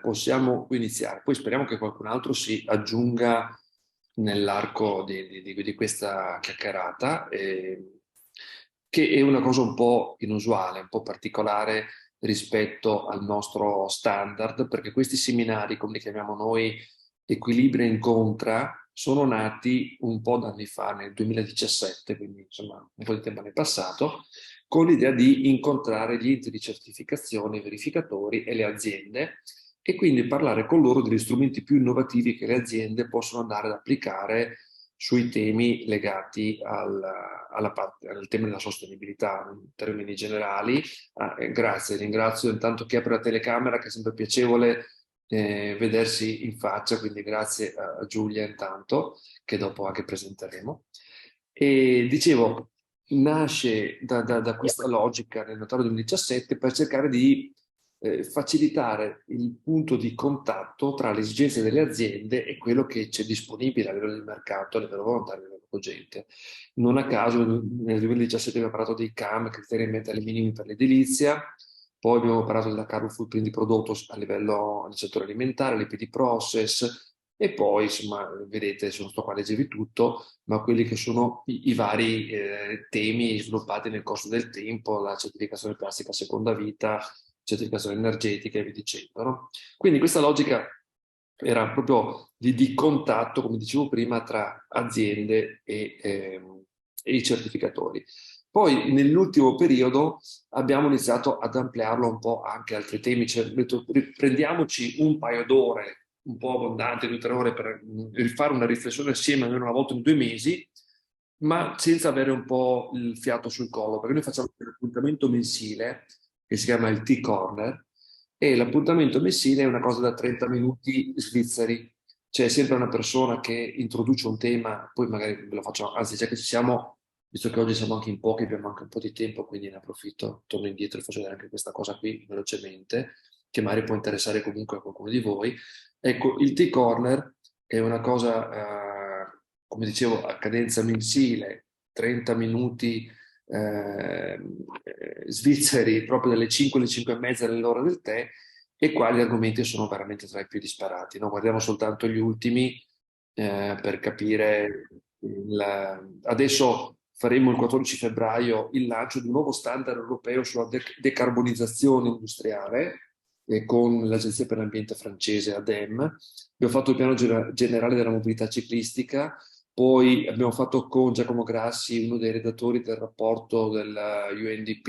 possiamo iniziare. Poi speriamo che qualcun altro si aggiunga nell'arco di questa chiacchierata, che è una cosa un po' inusuale, un po' particolare rispetto al nostro standard, perché questi seminari, come li chiamiamo noi, Equilibria e incontra, sono nati un po' d'anni fa, nel 2017, quindi insomma un po' di tempo nel passato, con l'idea di incontrare gli enti di certificazione, i verificatori e le aziende e quindi parlare con loro degli strumenti più innovativi che le aziende possono andare ad applicare sui temi legati al tema della sostenibilità, in termini generali. Grazie, ringrazio intanto chi apre la telecamera, che è sempre piacevole vedersi in faccia, quindi grazie a Giulia intanto, che dopo anche presenteremo. E dicevo, nasce da questa logica nel Notario 2017 per cercare di facilitare il punto di contatto tra le esigenze delle aziende e quello che c'è disponibile a livello di mercato, a livello volontario, a livello cogente. Non a caso nel 2017 abbiamo parlato dei CAM, criteri ambientali minimi per l'edilizia, poi abbiamo parlato della carbon footprint di prodotto a livello del settore alimentare, l'IPD process, e poi, insomma, vedete, non sto qua a leggervi tutto, ma quelli che sono i vari temi sviluppati nel corso del tempo, la certificazione plastica a seconda vita, certificazione energetica e via dicendo, no? Quindi questa logica era proprio di contatto, come dicevo prima, tra aziende e i certificatori. Poi nell'ultimo periodo abbiamo iniziato ad ampliarlo un po' anche a altri temi, cioè, prendiamoci un paio d'ore, un po' abbondanti, 2 o 3 ore per rifare una riflessione assieme almeno una volta in 2 mesi, ma senza avere un po' il fiato sul collo, perché noi facciamo un appuntamento mensile che si chiama il T-Corner, e l'appuntamento mensile è una cosa da 30 minuti svizzeri. C'è sempre una persona che introduce un tema, poi magari ve lo faccio, anzi già che ci siamo, visto che oggi siamo anche in pochi, abbiamo anche un po' di tempo, quindi ne approfitto, torno indietro e faccio vedere anche questa cosa qui velocemente, che magari può interessare comunque a qualcuno di voi. Ecco, il T-Corner è una cosa, come dicevo, a cadenza mensile, 30 minuti svizzeri, proprio dalle 5 alle 5 e mezza dell'ora del tè, e qua gli argomenti sono veramente tra i più disparati, no? Guardiamo soltanto gli ultimi per capire. Adesso faremo il 14 febbraio il lancio di un nuovo standard europeo sulla decarbonizzazione industriale con l'Agenzia per l'Ambiente francese ADEME. Abbiamo fatto il piano generale della mobilità ciclistica, poi abbiamo fatto con Giacomo Grassi, uno dei redattori del rapporto dell'UNDP,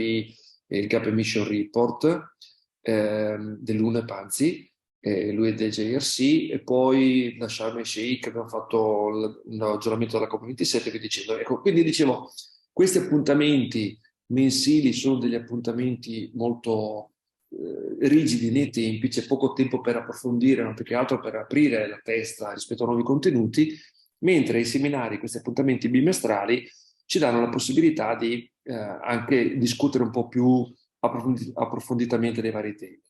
il Gap Emission Report, dell'UNEP anzi, lui è del JRC, e poi da Sharm el Sheikh abbiamo fatto l'aggiornamento della COP27 e via dicendo. Ecco, quindi dicevo, questi appuntamenti mensili sono degli appuntamenti molto rigidi nei tempi, c'è poco tempo per approfondire, ma più che altro per aprire la testa rispetto a nuovi contenuti, mentre i seminari, questi appuntamenti bimestrali, ci danno la possibilità di anche discutere un po' più approfonditamente dei vari temi.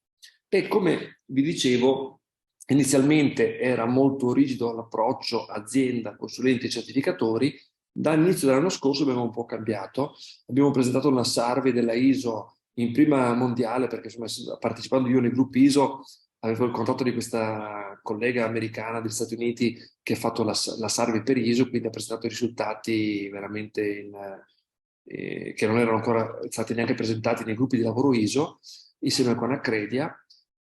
E come vi dicevo, inizialmente era molto rigido l'approccio azienda, consulenti e certificatori. Dall'inizio dell'anno scorso abbiamo un po' cambiato, abbiamo presentato una survey della ISO in prima mondiale, perché insomma, partecipando io nei gruppi ISO avevo il contatto di questa collega americana degli Stati Uniti che ha fatto la survey per ISO, quindi ha presentato i risultati veramente che non erano ancora stati neanche presentati nei gruppi di lavoro ISO, insieme con Accredia.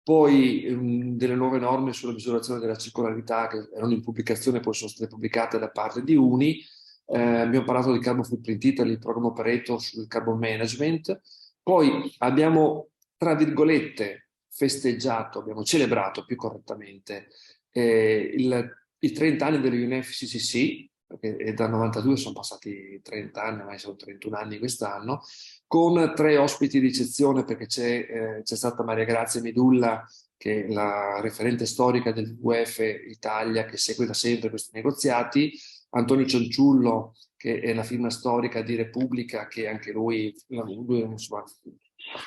Poi delle nuove norme sulla misurazione della circolarità che erano in pubblicazione, poi sono state pubblicate da parte di UNI. Abbiamo parlato di Carbon Footprint Italy, il programma Pareto sul carbon management. Poi abbiamo, tra virgolette, festeggiato, abbiamo celebrato più correttamente i 30 anni dell'UNFCCC, perché dal 92 sono passati 30 anni, ormai sono 31 anni quest'anno, con 3 ospiti di eccezione, perché c'è stata Maria Grazia Medulla, che è la referente storica del WWF Italia, che segue da sempre questi negoziati, Antonio Cianciullo, che è la firma storica di Repubblica, che anche lui insomma,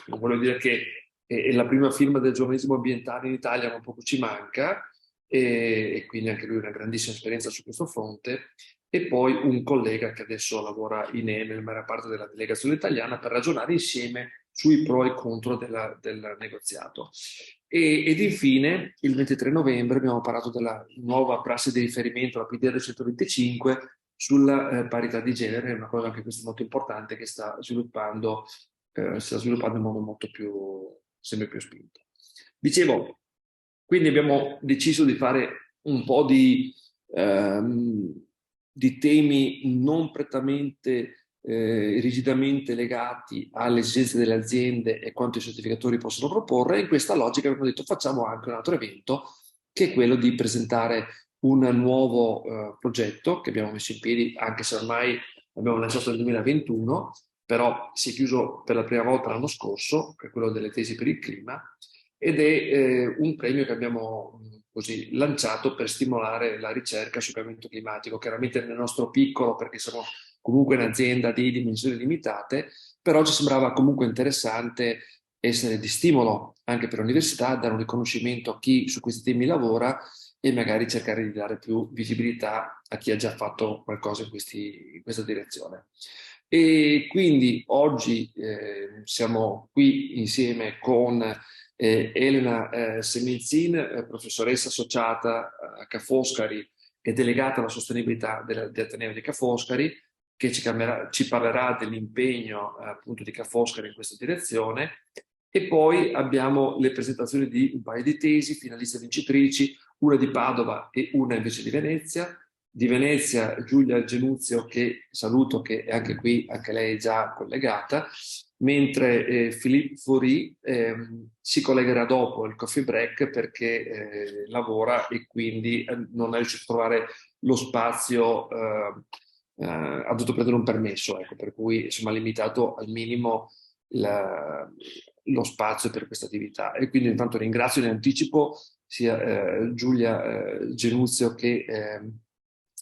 non voglio dire che è la prima firma del giornalismo ambientale in Italia, ma poco ci manca, e quindi anche lui ha una grandissima esperienza su questo fronte, e poi un collega che adesso lavora in Enel, ma era parte della delegazione italiana, per ragionare insieme sui pro e contro del negoziato. Ed infine, il 23 novembre abbiamo parlato della nuova prassi di riferimento, la PDR 125, sulla parità di genere, è una cosa anche questa molto importante che sta sviluppando in modo molto sempre più spinto. Dicevo, quindi abbiamo deciso di fare un po' di temi non prettamente rigidamente legati alle esigenze delle aziende e quanto i certificatori possono proporre. In questa logica abbiamo detto facciamo anche un altro evento, che è quello di presentare un nuovo progetto che abbiamo messo in piedi, anche se ormai abbiamo lanciato nel 2021, però si è chiuso per la prima volta l'anno scorso, che è quello delle tesi per il clima, ed è un premio che abbiamo così lanciato per stimolare la ricerca sul cambiamento climatico, chiaramente nel nostro piccolo, perché siamo comunque un'azienda di dimensioni limitate, però ci sembrava comunque interessante essere di stimolo anche per l'università, dare un riconoscimento a chi su questi temi lavora e magari cercare di dare più visibilità a chi ha già fatto qualcosa in questa direzione. E quindi oggi siamo qui insieme con Elena Semilzin, professoressa associata a Ca' Foscari e delegata alla sostenibilità dell'Ateneo di Ca' Foscari, che ci parlerà dell'impegno appunto di Ca' Foscari in questa direzione. E poi abbiamo le presentazioni di un paio di tesi, finaliste vincitrici, una di Padova e una invece di Venezia. Di Venezia Giulia Genuzio, che saluto, che è anche qui, anche lei è già collegata, mentre Philippe Faury si collegherà dopo il coffee break perché lavora e quindi non è riuscito a trovare lo spazio, ha dovuto prendere un permesso, ecco, per cui insomma ha limitato al minimo lo spazio per questa attività. E quindi intanto ringrazio in anticipo sia Giulia Genuzio che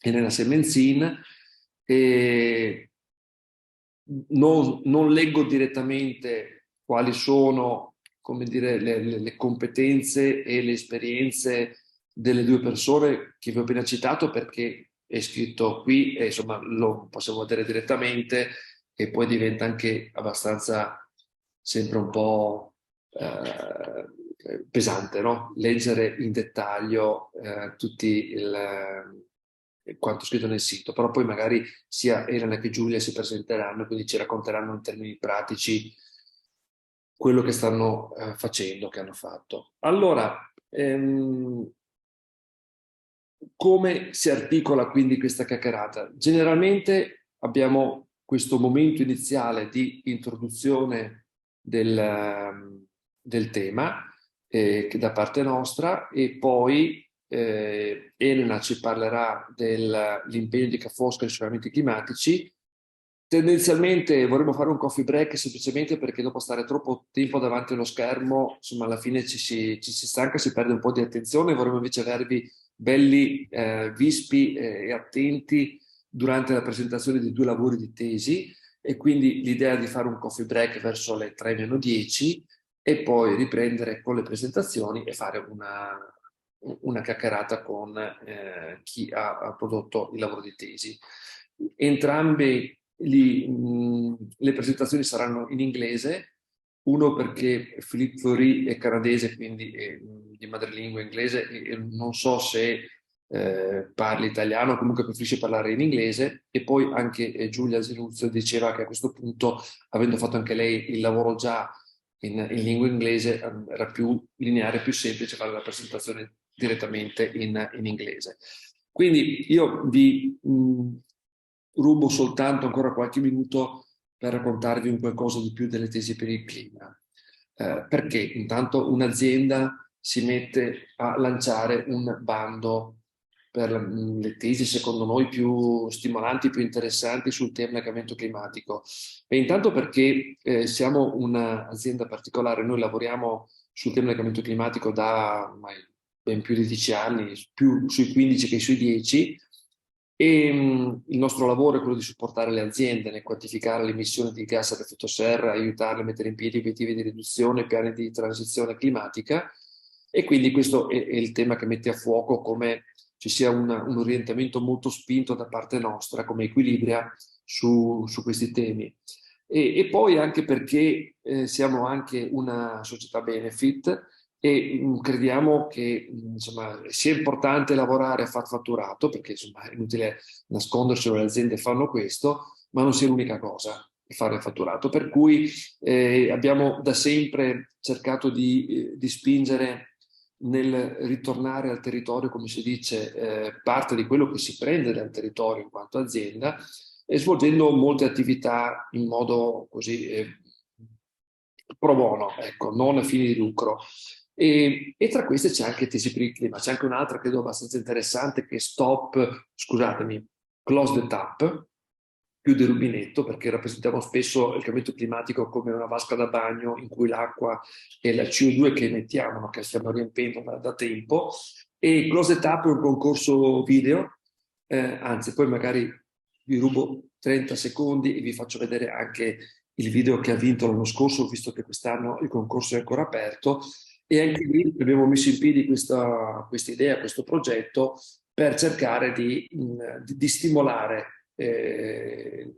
Elena Semenzin. E non leggo direttamente quali sono, come dire, le competenze e le esperienze delle due persone che vi ho appena citato, perché è scritto qui e insomma lo possiamo vedere direttamente, e poi diventa anche abbastanza sempre un po' pesante, no? Leggere in dettaglio quanto scritto nel sito, però poi magari sia Elena che Giulia si presenteranno, quindi ci racconteranno in termini pratici quello che stanno facendo, che hanno fatto. Allora, come si articola quindi questa chiacchierata? Generalmente abbiamo questo momento iniziale di introduzione del tema che da parte nostra, e poi Elena ci parlerà dell'impegno di Ca' Foscari sui cambiamenti climatici. Tendenzialmente vorremmo fare un coffee break semplicemente perché dopo stare troppo tempo davanti allo schermo, insomma, alla fine ci si stanca, si perde un po' di attenzione. Vorremmo invece avervi belli, vispi e attenti durante la presentazione di due lavori di tesi, e quindi l'idea di fare un coffee break verso le 3:10 e poi riprendere con le presentazioni e fare una chiacchierata con chi ha prodotto il lavoro di tesi. Entrambe le presentazioni saranno in inglese, uno perché Philippe Faury è canadese, quindi è di madrelingua inglese, e non so se parli italiano o comunque preferisce parlare in inglese, e poi anche Giulia Zenuzio diceva che a questo punto, avendo fatto anche lei il lavoro già in lingua inglese, era più lineare, più semplice fare la presentazione direttamente in inglese. Quindi io vi rubo soltanto ancora qualche minuto per raccontarvi un qualcosa di più delle tesi per il clima. Perché intanto un'azienda si mette a lanciare un bando per le tesi secondo noi più stimolanti, più interessanti sul tema del cambiamento climatico. E intanto perché siamo un'azienda particolare, noi lavoriamo sul tema del cambiamento climatico da ormai ben più di 10 anni, più sui 15 che sui 10, e il nostro lavoro è quello di supportare le aziende nel quantificare le emissioni di gas ad effetto serra, aiutarle a mettere in piedi obiettivi di riduzione, piani di transizione climatica, e quindi questo è il tema che mette a fuoco come ci sia un orientamento molto spinto da parte nostra come Aequilibria su questi temi. E poi anche perché siamo anche una società benefit, e crediamo che insomma, sia importante lavorare a far fatturato, perché insomma, è inutile nascondercelo, le aziende fanno questo, ma non sia l'unica cosa fare fatturato. Per cui abbiamo da sempre cercato di spingere nel ritornare al territorio, come si dice, parte di quello che si prende dal territorio in quanto azienda, e svolgendo molte attività in modo così pro bono, ecco, non a fini di lucro. E tra queste c'è anche Tesi per il clima, c'è anche un'altra credo abbastanza interessante che è Stop, scusatemi, Close the Tap, chiude il rubinetto, perché rappresentiamo spesso il cambiamento climatico come una vasca da bagno in cui l'acqua e la CO2 che emettiamo, no, che stiamo riempendo da tempo, e Close the Tap è un concorso video, anzi poi magari vi rubo 30 secondi e vi faccio vedere anche il video che ha vinto l'anno scorso, visto che quest'anno il concorso è ancora aperto, e anche lì abbiamo messo in piedi questa idea, questo progetto, per cercare di stimolare le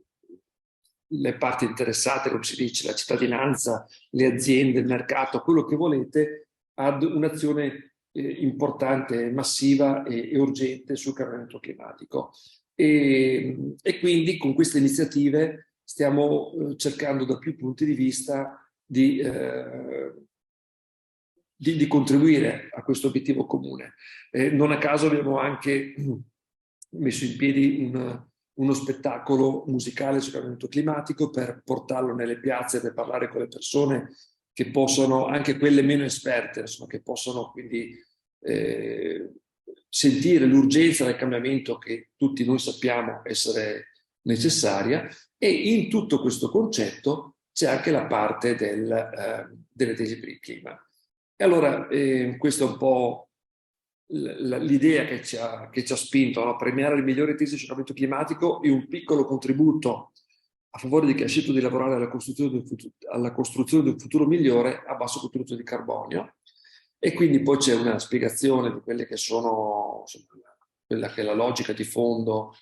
parti interessate, come si dice, la cittadinanza, le aziende, il mercato, quello che volete, ad un'azione importante, massiva e urgente sul cambiamento climatico. E quindi con queste iniziative stiamo cercando da più punti di vista di contribuire a questo obiettivo comune. Non a caso abbiamo anche messo in piedi uno spettacolo musicale sul cambiamento climatico per portarlo nelle piazze, per parlare con le persone che possono, anche quelle meno esperte, insomma, che possono quindi sentire l'urgenza del cambiamento che tutti noi sappiamo essere necessaria, e in tutto questo concetto c'è anche la parte delle tesi per il clima. E allora questa è un po' l'idea che ci ha spinto, no? Premiare le migliori tesi sul cambiamento climatico e un piccolo contributo a favore di chi ha scelto di lavorare alla costruzione di un futuro migliore a basso contenuto di carbonio. E quindi poi c'è una spiegazione di quelle che sono, insomma, quella che è la logica di fondo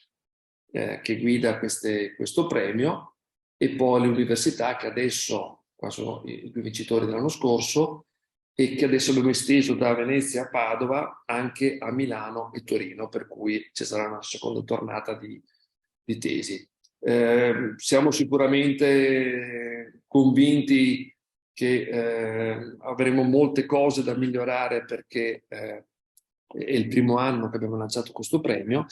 che guida questo premio, e poi le università che adesso, qua sono i due vincitori dell'anno scorso, e che adesso abbiamo esteso da Venezia a Padova anche a Milano e Torino, per cui ci sarà una seconda tornata di tesi. Siamo sicuramente convinti che avremo molte cose da migliorare, perché è il primo anno che abbiamo lanciato questo premio,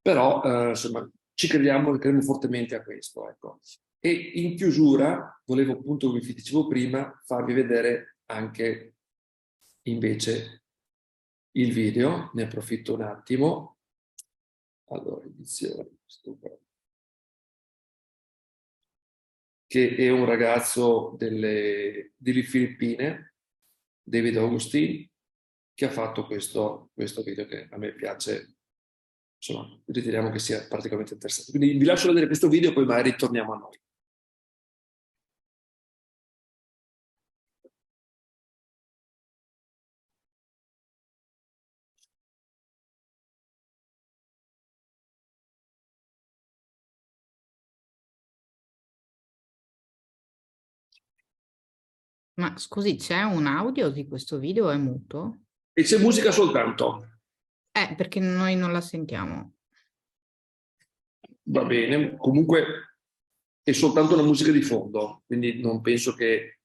però insomma, ci crediamo fortemente a questo. Ecco. E in chiusura volevo appunto, come vi dicevo prima, farvi vedere anche invece il video, ne approfitto un attimo. Allora, edizione, che è un ragazzo delle Filippine, David Augustin, che ha fatto questo video che a me piace, insomma, riteniamo che sia particolarmente interessante. Quindi vi lascio vedere questo video e poi magari torniamo a noi. Ma scusi, c'è un audio di questo video o è muto? E c'è musica soltanto. Perché noi non la sentiamo. Va bene, comunque è soltanto la musica di fondo, quindi non penso che,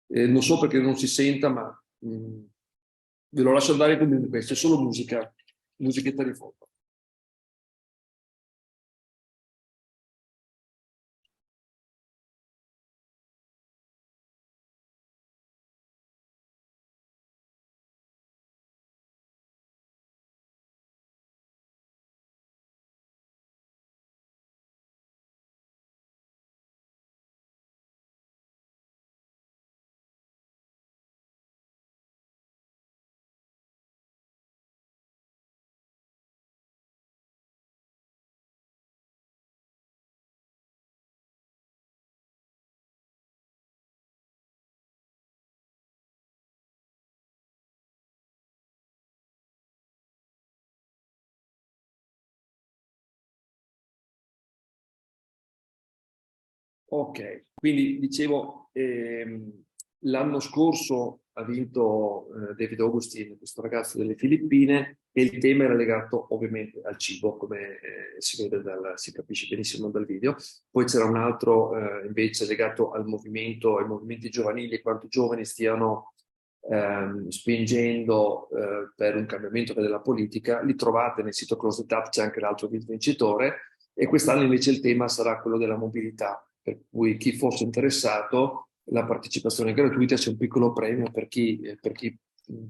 non so perché non si senta, ma ve lo lascio andare comunque, c'è solo musica, musichetta di fondo. Ok, quindi dicevo, l'anno scorso ha vinto David Augustin, questo ragazzo delle Filippine, e il tema era legato ovviamente al cibo, come si capisce benissimo dal video. Poi c'era un altro invece legato al movimento, ai movimenti giovanili, e quanto i giovani stiano spingendo per un cambiamento della politica. Li trovate nel sito Close the Tap, c'è anche l'altro vincitore, e quest'anno invece il tema sarà quello della mobilità, per cui chi fosse interessato, la partecipazione è gratuita, c'è un piccolo premio per chi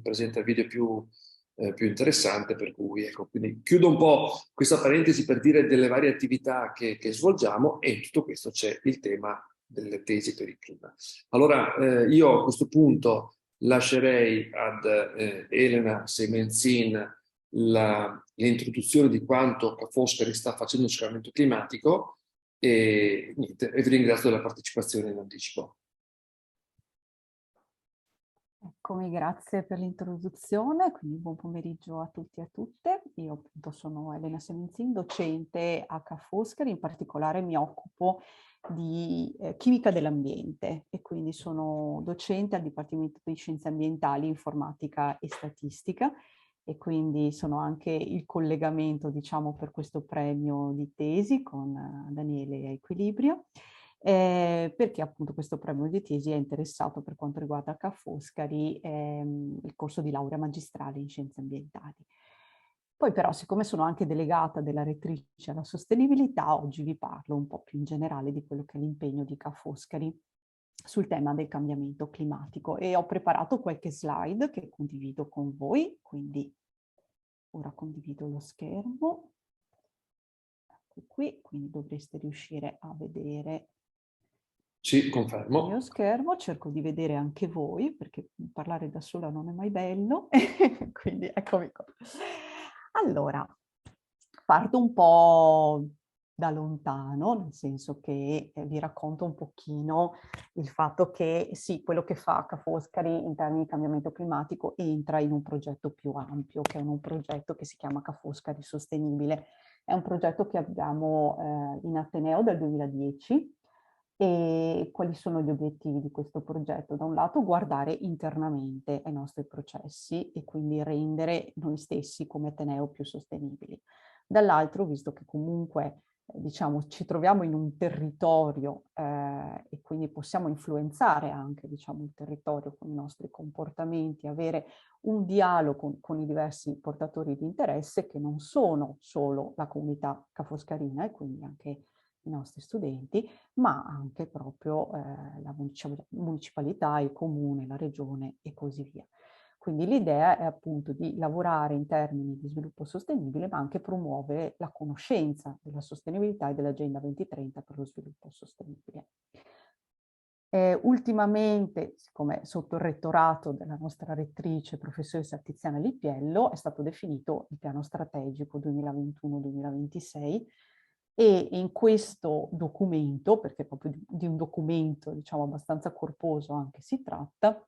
presenta il video più interessante, per cui ecco, quindi chiudo un po' questa parentesi per dire delle varie attività che svolgiamo, e in tutto questo c'è il tema delle tesi per il clima. Allora io a questo punto lascerei ad Elena Semenzin l'introduzione di quanto Foscari sta facendo sul cambiamento climatico, e niente, e vi ringrazio della partecipazione in anticipo. Eccomi, grazie per l'introduzione, quindi buon pomeriggio a tutti e a tutte. Io appunto sono Elena Semenzin, docente a Ca' Foscari, in particolare mi occupo di chimica dell'ambiente e quindi sono docente al Dipartimento di Scienze Ambientali, Informatica e Statistica, e quindi sono anche il collegamento, diciamo, per questo premio di tesi con Daniele e Aequilibria. Perché appunto questo premio di tesi è interessato, per quanto riguarda Ca' Foscari, il corso di laurea magistrale in scienze ambientali. Poi però, siccome sono anche delegata della rettrice alla sostenibilità, oggi vi parlo un po' più in generale di quello che è l'impegno di Ca' Foscari sul tema del cambiamento climatico, e ho preparato qualche slide che condivido con voi, quindi ora condivido lo schermo. Ecco qui, quindi dovreste riuscire a vedere. Sì, confermo. Il mio schermo, cerco di vedere anche voi, perché parlare da sola non è mai bello, quindi eccomi qua. Allora, parto un po' da lontano, nel senso che vi racconto un pochino il fatto che sì, quello che fa Ca' Foscari in termini di cambiamento climatico entra in un progetto più ampio, che è un progetto che si chiama Ca' Foscari Sostenibile. È un progetto che abbiamo in Ateneo dal 2010. E quali sono gli obiettivi di questo progetto? Da un lato guardare internamente ai nostri processi e quindi rendere noi stessi come Ateneo più sostenibili. Dall'altro, visto che comunque diciamo, ci troviamo in un territorio e quindi possiamo influenzare anche diciamo, il territorio con i nostri comportamenti, avere un dialogo con i diversi portatori di interesse che non sono solo la comunità cafoscarina e quindi anche i nostri studenti, ma anche proprio la municipalità, il comune, la regione e così via. Quindi l'idea è appunto di lavorare in termini di sviluppo sostenibile, ma anche promuovere la conoscenza della sostenibilità e dell'Agenda 2030 per lo sviluppo sostenibile. Ultimamente, siccome sotto il rettorato della nostra rettrice, professoressa Tiziana Lippiello, è stato definito il piano strategico 2021-2026, e in questo documento, perché proprio di un documento diciamo abbastanza corposo anche si tratta,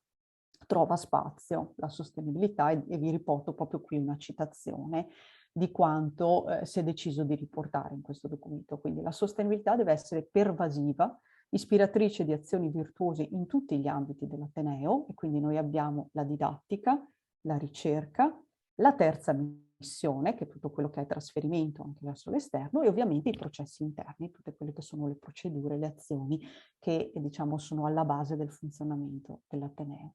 trova spazio la sostenibilità e vi riporto proprio qui una citazione di quanto si è deciso di riportare in questo documento. Quindi la sostenibilità deve essere pervasiva, ispiratrice di azioni virtuose in tutti gli ambiti dell'Ateneo, e quindi noi abbiamo la didattica, la ricerca, la terza missione, che è tutto quello che è trasferimento anche verso l'esterno, e ovviamente i processi interni, tutte quelle che sono le procedure, le azioni che diciamo sono alla base del funzionamento dell'Ateneo,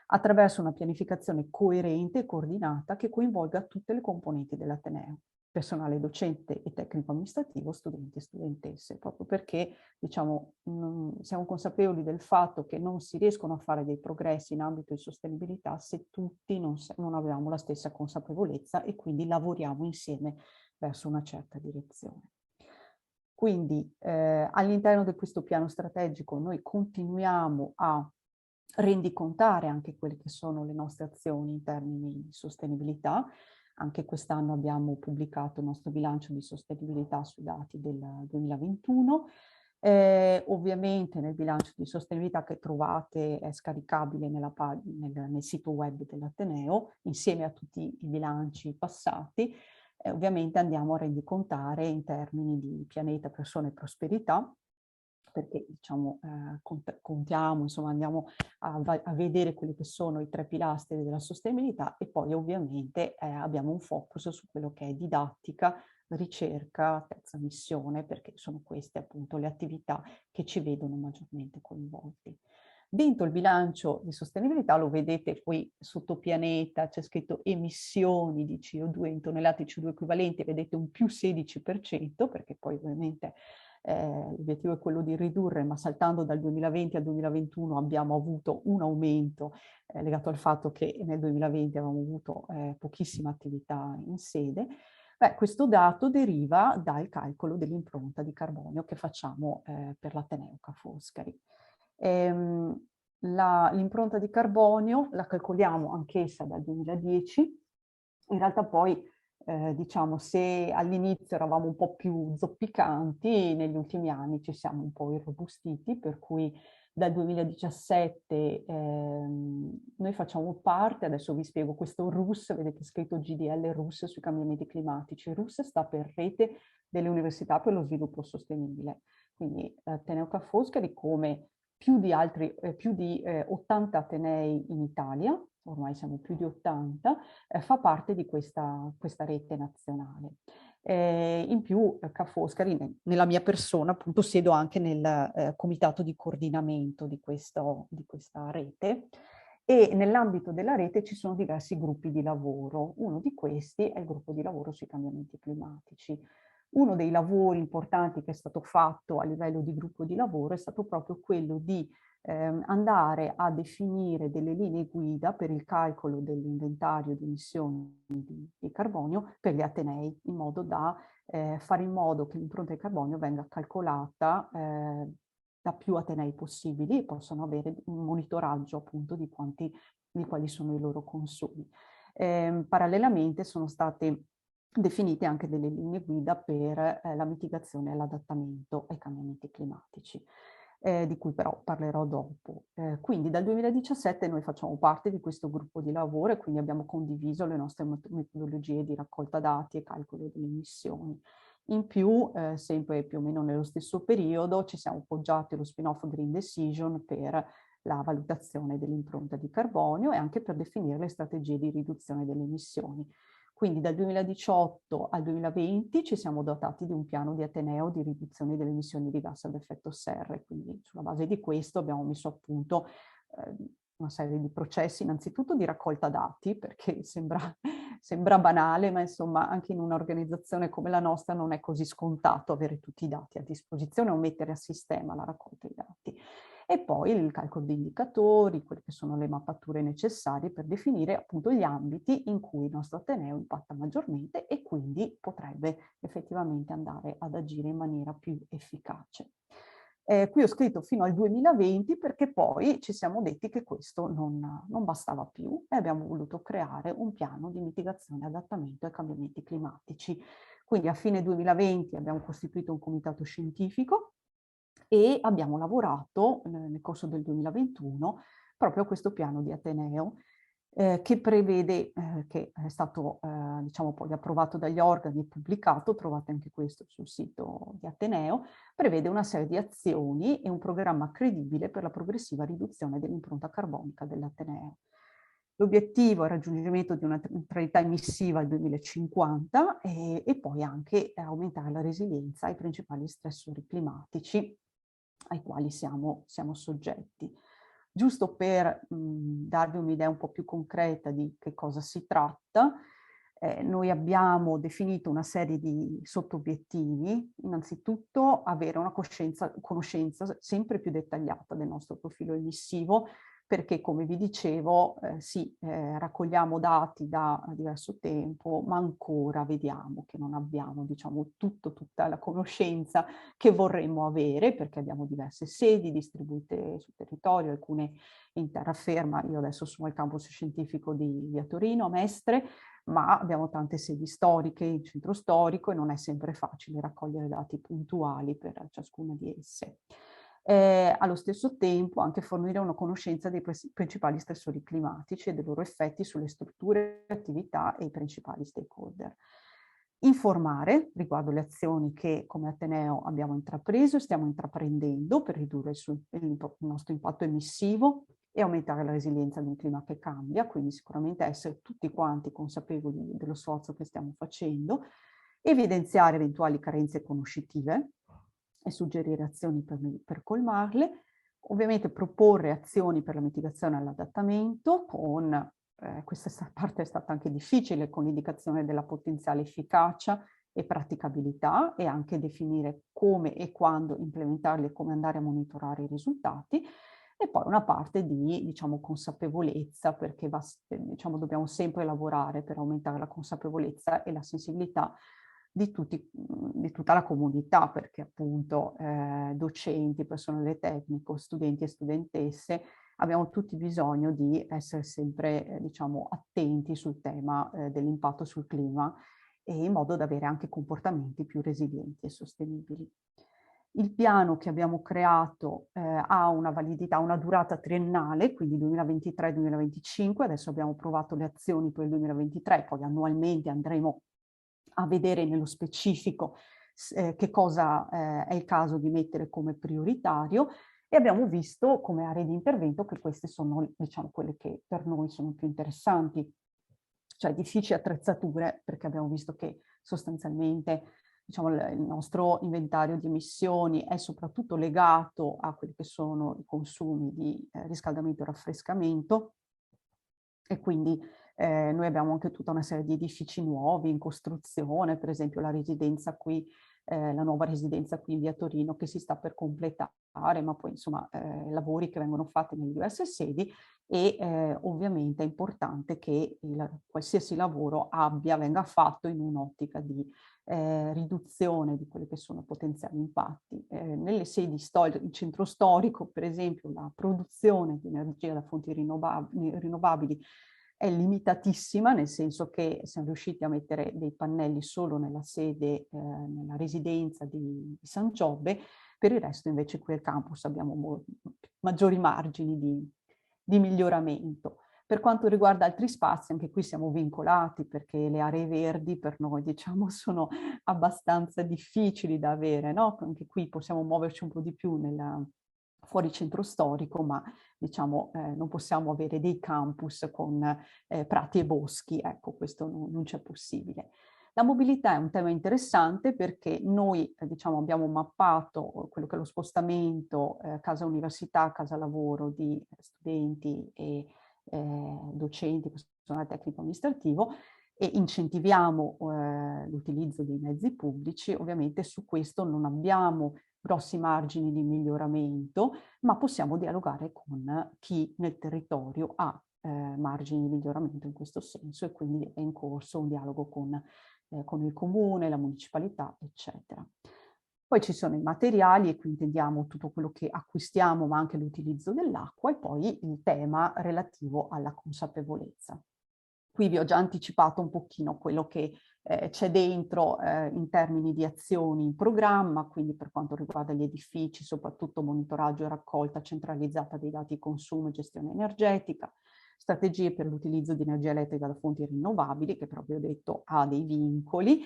attraverso una pianificazione coerente e coordinata che coinvolga tutte le componenti dell'Ateneo, personale docente e tecnico amministrativo, studenti e studentesse, proprio perché diciamo, siamo consapevoli del fatto che non si riescono a fare dei progressi in ambito di sostenibilità se tutti non abbiamo la stessa consapevolezza e quindi lavoriamo insieme verso una certa direzione. Quindi all'interno di questo piano strategico noi continuiamo a rendicontare anche quelle che sono le nostre azioni in termini di sostenibilità. Anche quest'anno abbiamo pubblicato il nostro bilancio di sostenibilità sui dati del 2021. Ovviamente nel bilancio di sostenibilità che trovate è scaricabile nel sito web dell'Ateneo, insieme a tutti i bilanci passati. Ovviamente andiamo a rendicontare in termini di pianeta, persone e prosperità, perché diciamo, contiamo, insomma andiamo a vedere quelli che sono i 3 pilastri della sostenibilità e poi ovviamente abbiamo un focus su quello che è didattica, ricerca, terza missione, perché sono queste appunto le attività che ci vedono maggiormente coinvolti. Dentro il bilancio di sostenibilità, lo vedete qui sotto pianeta, c'è scritto emissioni di CO2 in tonnellate di CO2 equivalenti, vedete un più 16%, perché poi ovviamente l'obiettivo è quello di ridurre, ma saltando dal 2020 al 2021 abbiamo avuto un aumento legato al fatto che nel 2020 avevamo avuto pochissima attività in sede. Beh, questo dato deriva dal calcolo dell'impronta di carbonio che facciamo per l'Ateneo Ca' Foscari. L'impronta di carbonio la calcoliamo anch'essa dal 2010, in realtà poi diciamo se all'inizio eravamo un po' più zoppicanti, negli ultimi anni ci siamo un po' irrobustiti, per cui dal 2017 noi facciamo parte, adesso vi spiego questo RUS, vedete scritto GDL RUS sui cambiamenti climatici, RUS sta per Rete delle Università per lo Sviluppo Sostenibile, quindi Ateneo Ca' Foscari come più di 80 atenei in Italia, ormai siamo più di 80, fa parte di questa rete nazionale. In più Ca' Foscari, nella mia persona, appunto, siedo anche nel comitato di coordinamento di questa rete e nell'ambito della rete ci sono diversi gruppi di lavoro. Uno di questi è il gruppo di lavoro sui cambiamenti climatici. Uno dei lavori importanti che è stato fatto a livello di gruppo di lavoro è stato proprio quello di andare a definire delle linee guida per il calcolo dell'inventario di emissioni di carbonio per gli atenei, in modo da fare in modo che l'impronta di carbonio venga calcolata da più atenei possibili e possano avere un monitoraggio appunto di quali sono i loro consumi. Parallelamente sono state definite anche delle linee guida per la mitigazione e l'adattamento ai cambiamenti climatici, di cui però parlerò dopo. Quindi dal 2017 noi facciamo parte di questo gruppo di lavoro e quindi abbiamo condiviso le nostre metodologie di raccolta dati e calcolo delle emissioni. In più, sempre più o meno nello stesso periodo, ci siamo appoggiati allo spin-off Green Decision per la valutazione dell'impronta di carbonio e anche per definire le strategie di riduzione delle emissioni. Quindi dal 2018 al 2020 ci siamo dotati di un piano di Ateneo di riduzione delle emissioni di gas ad effetto serra. Quindi sulla base di questo abbiamo messo a punto una serie di processi, innanzitutto di raccolta dati, perché sembra banale, ma insomma anche in un'organizzazione come la nostra non è così scontato avere tutti i dati a disposizione o mettere a sistema la raccolta dei dati. E poi il calcolo di indicatori, quelle che sono le mappature necessarie per definire appunto gli ambiti in cui il nostro Ateneo impatta maggiormente e quindi potrebbe effettivamente andare ad agire in maniera più efficace. Qui ho scritto fino al 2020 perché poi ci siamo detti che questo non bastava più e abbiamo voluto creare un piano di mitigazione e adattamento ai cambiamenti climatici. Quindi a fine 2020 abbiamo costituito un comitato scientifico e abbiamo lavorato nel corso del 2021 proprio a questo piano di Ateneo che prevede, che è stato diciamo poi approvato dagli organi e pubblicato, trovate anche questo sul sito di Ateneo, prevede una serie di azioni e un programma credibile per la progressiva riduzione dell'impronta carbonica dell'Ateneo. L'obiettivo è il raggiungimento di una neutralità emissiva al 2050 e poi anche aumentare la resilienza ai principali stressori climatici ai quali siamo soggetti. Giusto per darvi un'idea un po' più concreta di che cosa si tratta, noi abbiamo definito una serie di sottobiettivi. Innanzitutto avere una conoscenza sempre più dettagliata del nostro profilo emissivo, perché come vi dicevo, sì, raccogliamo dati da diverso tempo, ma ancora vediamo che non abbiamo, diciamo, tutta la conoscenza che vorremmo avere, perché abbiamo diverse sedi distribuite sul territorio, alcune in terraferma. Io adesso sono al campus scientifico di via Torino, a Mestre, ma abbiamo tante sedi storiche in centro storico e non è sempre facile raccogliere dati puntuali per ciascuna di esse. Allo stesso tempo anche fornire una conoscenza dei principali stressori climatici e dei loro effetti sulle strutture, attività e i principali stakeholder. Informare riguardo le azioni che come Ateneo abbiamo intrapreso e stiamo intraprendendo per ridurre il nostro impatto emissivo e aumentare la resilienza di un clima che cambia, quindi sicuramente essere tutti quanti consapevoli dello sforzo che stiamo facendo, evidenziare eventuali carenze conoscitive e suggerire azioni per colmarle, ovviamente proporre azioni per la mitigazione e l'adattamento con questa parte è stata anche difficile, con l'indicazione della potenziale efficacia e praticabilità e anche definire come e quando implementarli e come andare a monitorare i risultati. E poi una parte di, diciamo, consapevolezza, perché diciamo, dobbiamo sempre lavorare per aumentare la consapevolezza e la sensibilità di tutta la comunità, perché appunto docenti, personale tecnico, studenti e studentesse, abbiamo tutti bisogno di essere sempre, diciamo, attenti sul tema dell'impatto sul clima e in modo da avere anche comportamenti più resilienti e sostenibili. Il piano che abbiamo creato ha una validità, una durata triennale, quindi 2023-2025, adesso abbiamo provato le azioni per il 2023, poi annualmente andremo a vedere nello specifico che cosa è il caso di mettere come prioritario e abbiamo visto come aree di intervento che queste sono, diciamo, quelle che per noi sono più interessanti, cioè difficili attrezzature, perché abbiamo visto che sostanzialmente, diciamo, il nostro inventario di emissioni è soprattutto legato a quelli che sono i consumi di riscaldamento e raffrescamento e quindi noi abbiamo anche tutta una serie di edifici nuovi in costruzione, per esempio la residenza qui, la nuova residenza qui in via Torino che si sta per completare, ma poi insomma lavori che vengono fatti nelle diverse sedi e ovviamente è importante che qualsiasi lavoro venga fatto in un'ottica di riduzione di quelli che sono potenziali impatti. Nelle sedi storiche, il centro storico, per esempio, la produzione di energia da fonti rinnovabili è limitatissima, nel senso che siamo riusciti a mettere dei pannelli solo nella sede, nella residenza di San Giobbe, per il resto invece qui al campus abbiamo maggiori margini di miglioramento. Per quanto riguarda altri spazi, anche qui siamo vincolati perché le aree verdi per noi, diciamo, sono abbastanza difficili da avere, no? Anche qui possiamo muoverci un po' di più fuori centro storico, ma diciamo non possiamo avere dei campus con prati e boschi, ecco, questo non c'è possibile. La mobilità è un tema interessante perché noi diciamo, abbiamo mappato quello che è lo spostamento casa università, casa lavoro di studenti e docenti, personale tecnico amministrativo e incentiviamo l'utilizzo dei mezzi pubblici. Ovviamente su questo non abbiamo grossi margini di miglioramento, ma possiamo dialogare con chi nel territorio ha margini di miglioramento in questo senso e quindi è in corso un dialogo con il comune, la municipalità, eccetera. Poi ci sono i materiali e qui intendiamo tutto quello che acquistiamo, ma anche l'utilizzo dell'acqua e poi il tema relativo alla consapevolezza. Qui vi ho già anticipato un pochino quello che c'è dentro in termini di azioni in programma, quindi per quanto riguarda gli edifici, soprattutto monitoraggio e raccolta centralizzata dei dati consumo e gestione energetica, strategie per l'utilizzo di energia elettrica da fonti rinnovabili, che però vi ho detto ha dei vincoli,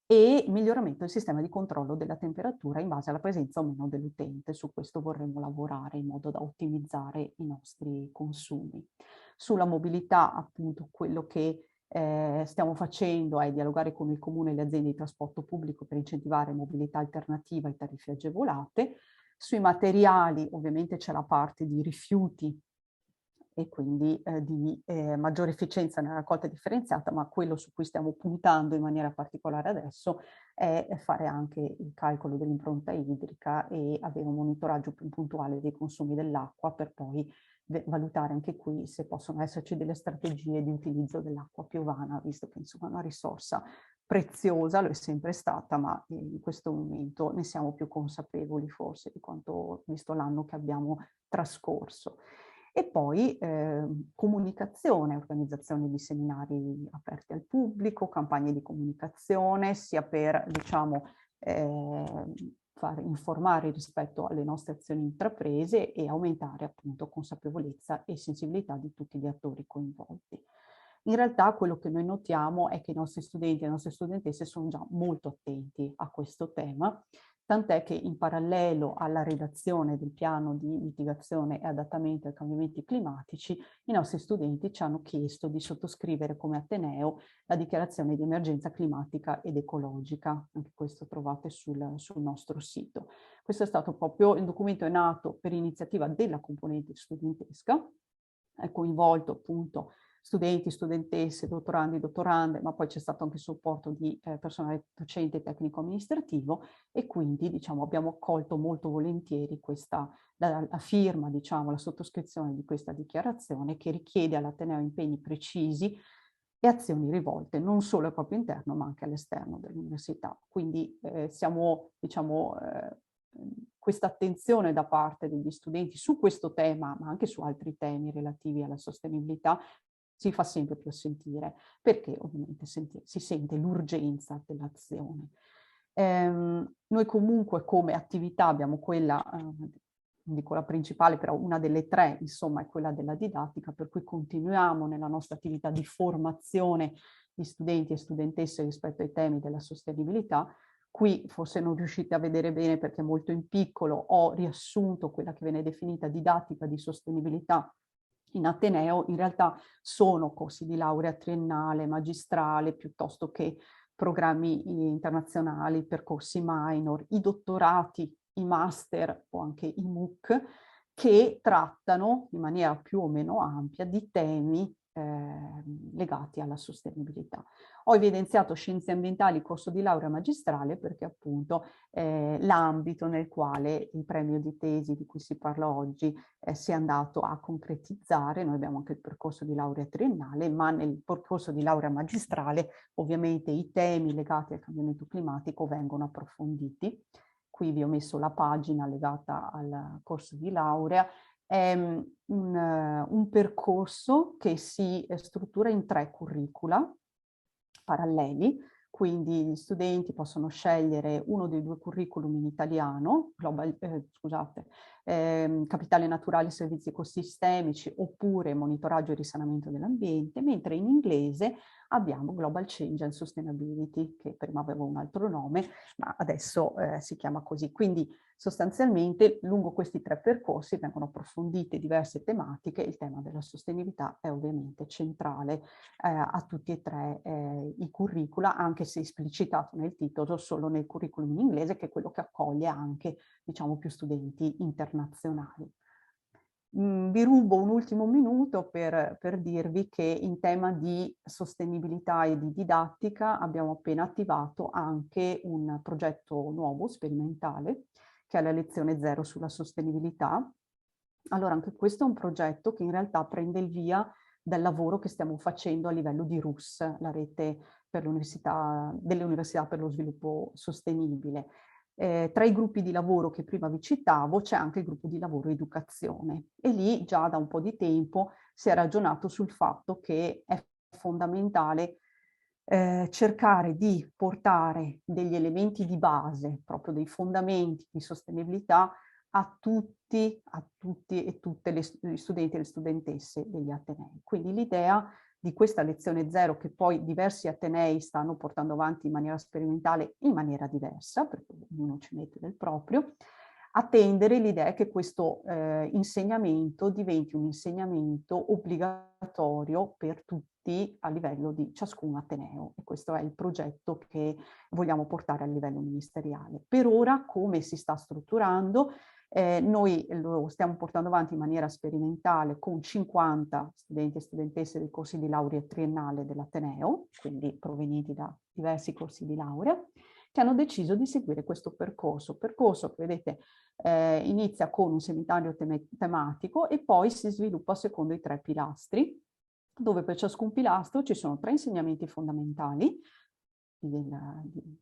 e miglioramento del sistema di controllo della temperatura in base alla presenza o meno dell'utente. Su questo vorremmo lavorare in modo da ottimizzare i nostri consumi. Sulla mobilità, appunto, quello che stiamo facendo è dialogare con il comune e le aziende di trasporto pubblico per incentivare mobilità alternativa e tariffe agevolate. Sui materiali, ovviamente, c'è la parte di rifiuti e quindi di maggiore efficienza nella raccolta differenziata, ma quello su cui stiamo puntando in maniera particolare adesso è fare anche il calcolo dell'impronta idrica e avere un monitoraggio più puntuale dei consumi dell'acqua per poi valutare anche qui se possono esserci delle strategie di utilizzo dell'acqua piovana, visto che insomma è una risorsa preziosa, lo è sempre stata, ma in questo momento ne siamo più consapevoli forse di quanto, visto l'anno che abbiamo trascorso. E poi comunicazione, organizzazione di seminari aperti al pubblico, campagne di comunicazione, sia per, diciamo, informare rispetto alle nostre azioni intraprese e aumentare appunto consapevolezza e sensibilità di tutti gli attori coinvolti. In realtà quello che noi notiamo è che i nostri studenti e le nostre studentesse sono già molto attenti a questo tema, tant'è che in parallelo alla redazione del piano di mitigazione e adattamento ai cambiamenti climatici, i nostri studenti ci hanno chiesto di sottoscrivere come Ateneo la dichiarazione di emergenza climatica ed ecologica. Anche questo trovate sul nostro sito. Questo è stato proprio, il documento è nato per iniziativa della componente studentesca, è coinvolto appunto studenti, studentesse, dottorandi, dottorande, ma poi c'è stato anche il supporto di personale docente e tecnico-amministrativo, e quindi diciamo abbiamo accolto molto volentieri la firma, diciamo, la sottoscrizione di questa dichiarazione che richiede all'Ateneo impegni precisi e azioni rivolte non solo al proprio interno ma anche all'esterno dell'università. Quindi siamo, diciamo, questa attenzione da parte degli studenti su questo tema, ma anche su altri temi relativi alla sostenibilità, si fa sempre più sentire, perché ovviamente si sente l'urgenza dell'azione. Noi comunque come attività abbiamo quella, non dico la principale, però una delle tre, insomma, è quella della didattica, per cui continuiamo nella nostra attività di formazione di studenti e studentesse rispetto ai temi della sostenibilità. Qui forse non riuscite a vedere bene perché è molto in piccolo, ho riassunto quella che viene definita didattica di sostenibilità in Ateneo. In realtà sono corsi di laurea triennale, magistrale, piuttosto che programmi internazionali, percorsi minor, i dottorati, i master o anche i MOOC, che trattano in maniera più o meno ampia di temi legati alla sostenibilità. Ho evidenziato scienze ambientali, corso di laurea magistrale, perché appunto l'ambito nel quale il premio di tesi di cui si parla oggi si è andato a concretizzare. Noi abbiamo anche il percorso di laurea triennale, ma nel percorso di laurea magistrale ovviamente i temi legati al cambiamento climatico vengono approfonditi. Qui vi ho messo la pagina legata al corso di laurea. È un percorso che si struttura in 3 curricula paralleli, quindi gli studenti possono scegliere uno dei 2 curriculum in italiano, capitale naturale e servizi ecosistemici, oppure monitoraggio e risanamento dell'ambiente, mentre in inglese abbiamo Global Change and Sustainability, che prima aveva un altro nome, ma adesso si chiama così. Quindi sostanzialmente lungo questi 3 percorsi vengono approfondite diverse tematiche. Il tema della sostenibilità è ovviamente centrale a tutti e 3 i curricula, anche se esplicitato nel titolo solo nel curriculum in inglese, che è quello che accoglie anche, diciamo, più studenti internazionali. Vi rubo un ultimo minuto per dirvi che in tema di sostenibilità e di didattica abbiamo appena attivato anche un progetto nuovo, sperimentale, che è la lezione 0 sulla sostenibilità. Allora, anche questo è un progetto che in realtà prende il via dal lavoro che stiamo facendo a livello di RUS, la rete per delle università per lo sviluppo sostenibile. Tra i gruppi di lavoro che prima vi citavo c'è anche il gruppo di lavoro educazione, e lì già da un po' di tempo si è ragionato sul fatto che è fondamentale cercare di portare degli elementi di base, proprio dei fondamenti di sostenibilità a tutti e tutte gli studenti e le studentesse degli Atenei. Quindi l'idea di questa lezione 0, che poi diversi Atenei stanno portando avanti in maniera sperimentale, in maniera diversa, perché ognuno ci mette del proprio, attendere l'idea che questo insegnamento diventi un insegnamento obbligatorio per tutti a livello di ciascun Ateneo, e questo è il progetto che vogliamo portare a livello ministeriale. Per ora, come si sta strutturando? Noi lo stiamo portando avanti in maniera sperimentale con 50 studenti e studentesse dei corsi di laurea triennale dell'Ateneo, quindi provenienti da diversi corsi di laurea, che hanno deciso di seguire questo percorso. Percorso che, vedete, inizia con un seminario tematico e poi si sviluppa secondo i 3 pilastri, dove per ciascun pilastro ci sono 3 insegnamenti fondamentali di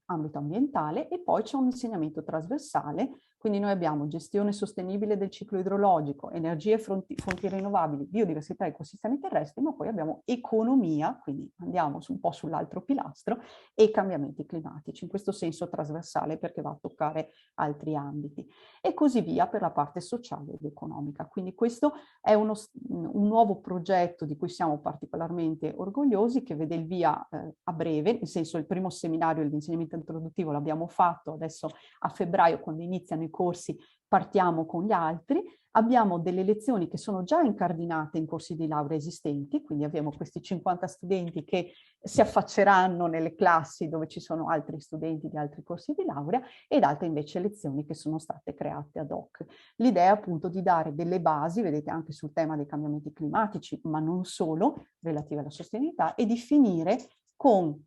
ambito ambientale, e poi c'è un insegnamento trasversale Quindi noi abbiamo gestione sostenibile del ciclo idrologico, energie e fonti rinnovabili, biodiversità e ecosistemi terrestri, ma poi abbiamo economia, quindi andiamo un po' sull'altro pilastro, e cambiamenti climatici, in questo senso trasversale perché va a toccare altri ambiti. E così via per la parte sociale ed economica. Quindi questo è un nuovo progetto di cui siamo particolarmente orgogliosi, che vede il via a breve, nel senso il primo seminario di insegnamento introduttivo l'abbiamo fatto, adesso a febbraio quando iniziano i corsi partiamo con gli altri. Abbiamo delle lezioni che sono già incardinate in corsi di laurea esistenti, quindi abbiamo questi 50 studenti che si affacceranno nelle classi dove ci sono altri studenti di altri corsi di laurea ed altre invece lezioni che sono state create ad hoc. L'idea è appunto di dare delle basi, vedete anche sul tema dei cambiamenti climatici, ma non solo, relative alla sostenibilità, e di finire con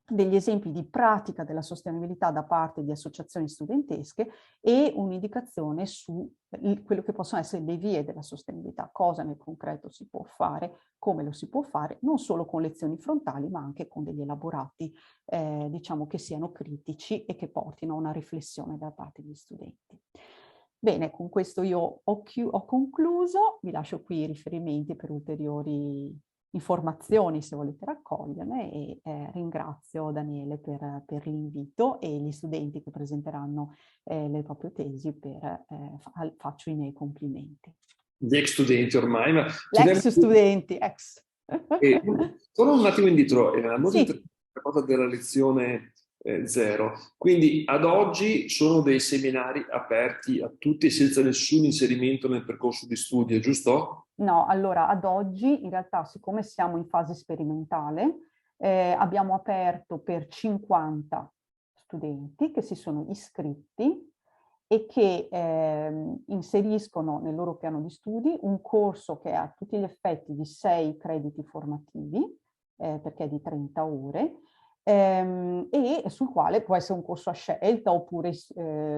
degli esempi di pratica della sostenibilità da parte di associazioni studentesche e un'indicazione su quello che possono essere le vie della sostenibilità, cosa nel concreto si può fare, come lo si può fare, non solo con lezioni frontali, ma anche con degli elaborati, diciamo, che siano critici e che portino a una riflessione da parte degli studenti. Bene, con questo io ho concluso, vi lascio qui i riferimenti per ulteriori informazioni se volete raccoglierne e ringrazio Daniele per l'invito e gli studenti che presenteranno le proprie tesi, faccio i miei complimenti. Gli ex studenti ormai, ma L'ex studenti, ex. torno un attimo indietro, molto Sì. interessante la cosa della lezione 0. Quindi ad oggi sono dei seminari aperti a tutti senza nessun inserimento nel percorso di studio, giusto? No, allora ad oggi in realtà siccome siamo in fase sperimentale abbiamo aperto per 50 studenti che si sono iscritti e che inseriscono nel loro piano di studi un corso che ha a tutti gli effetti di 6 crediti formativi, perché è di 30 ore, e sul quale può essere un corso a scelta oppure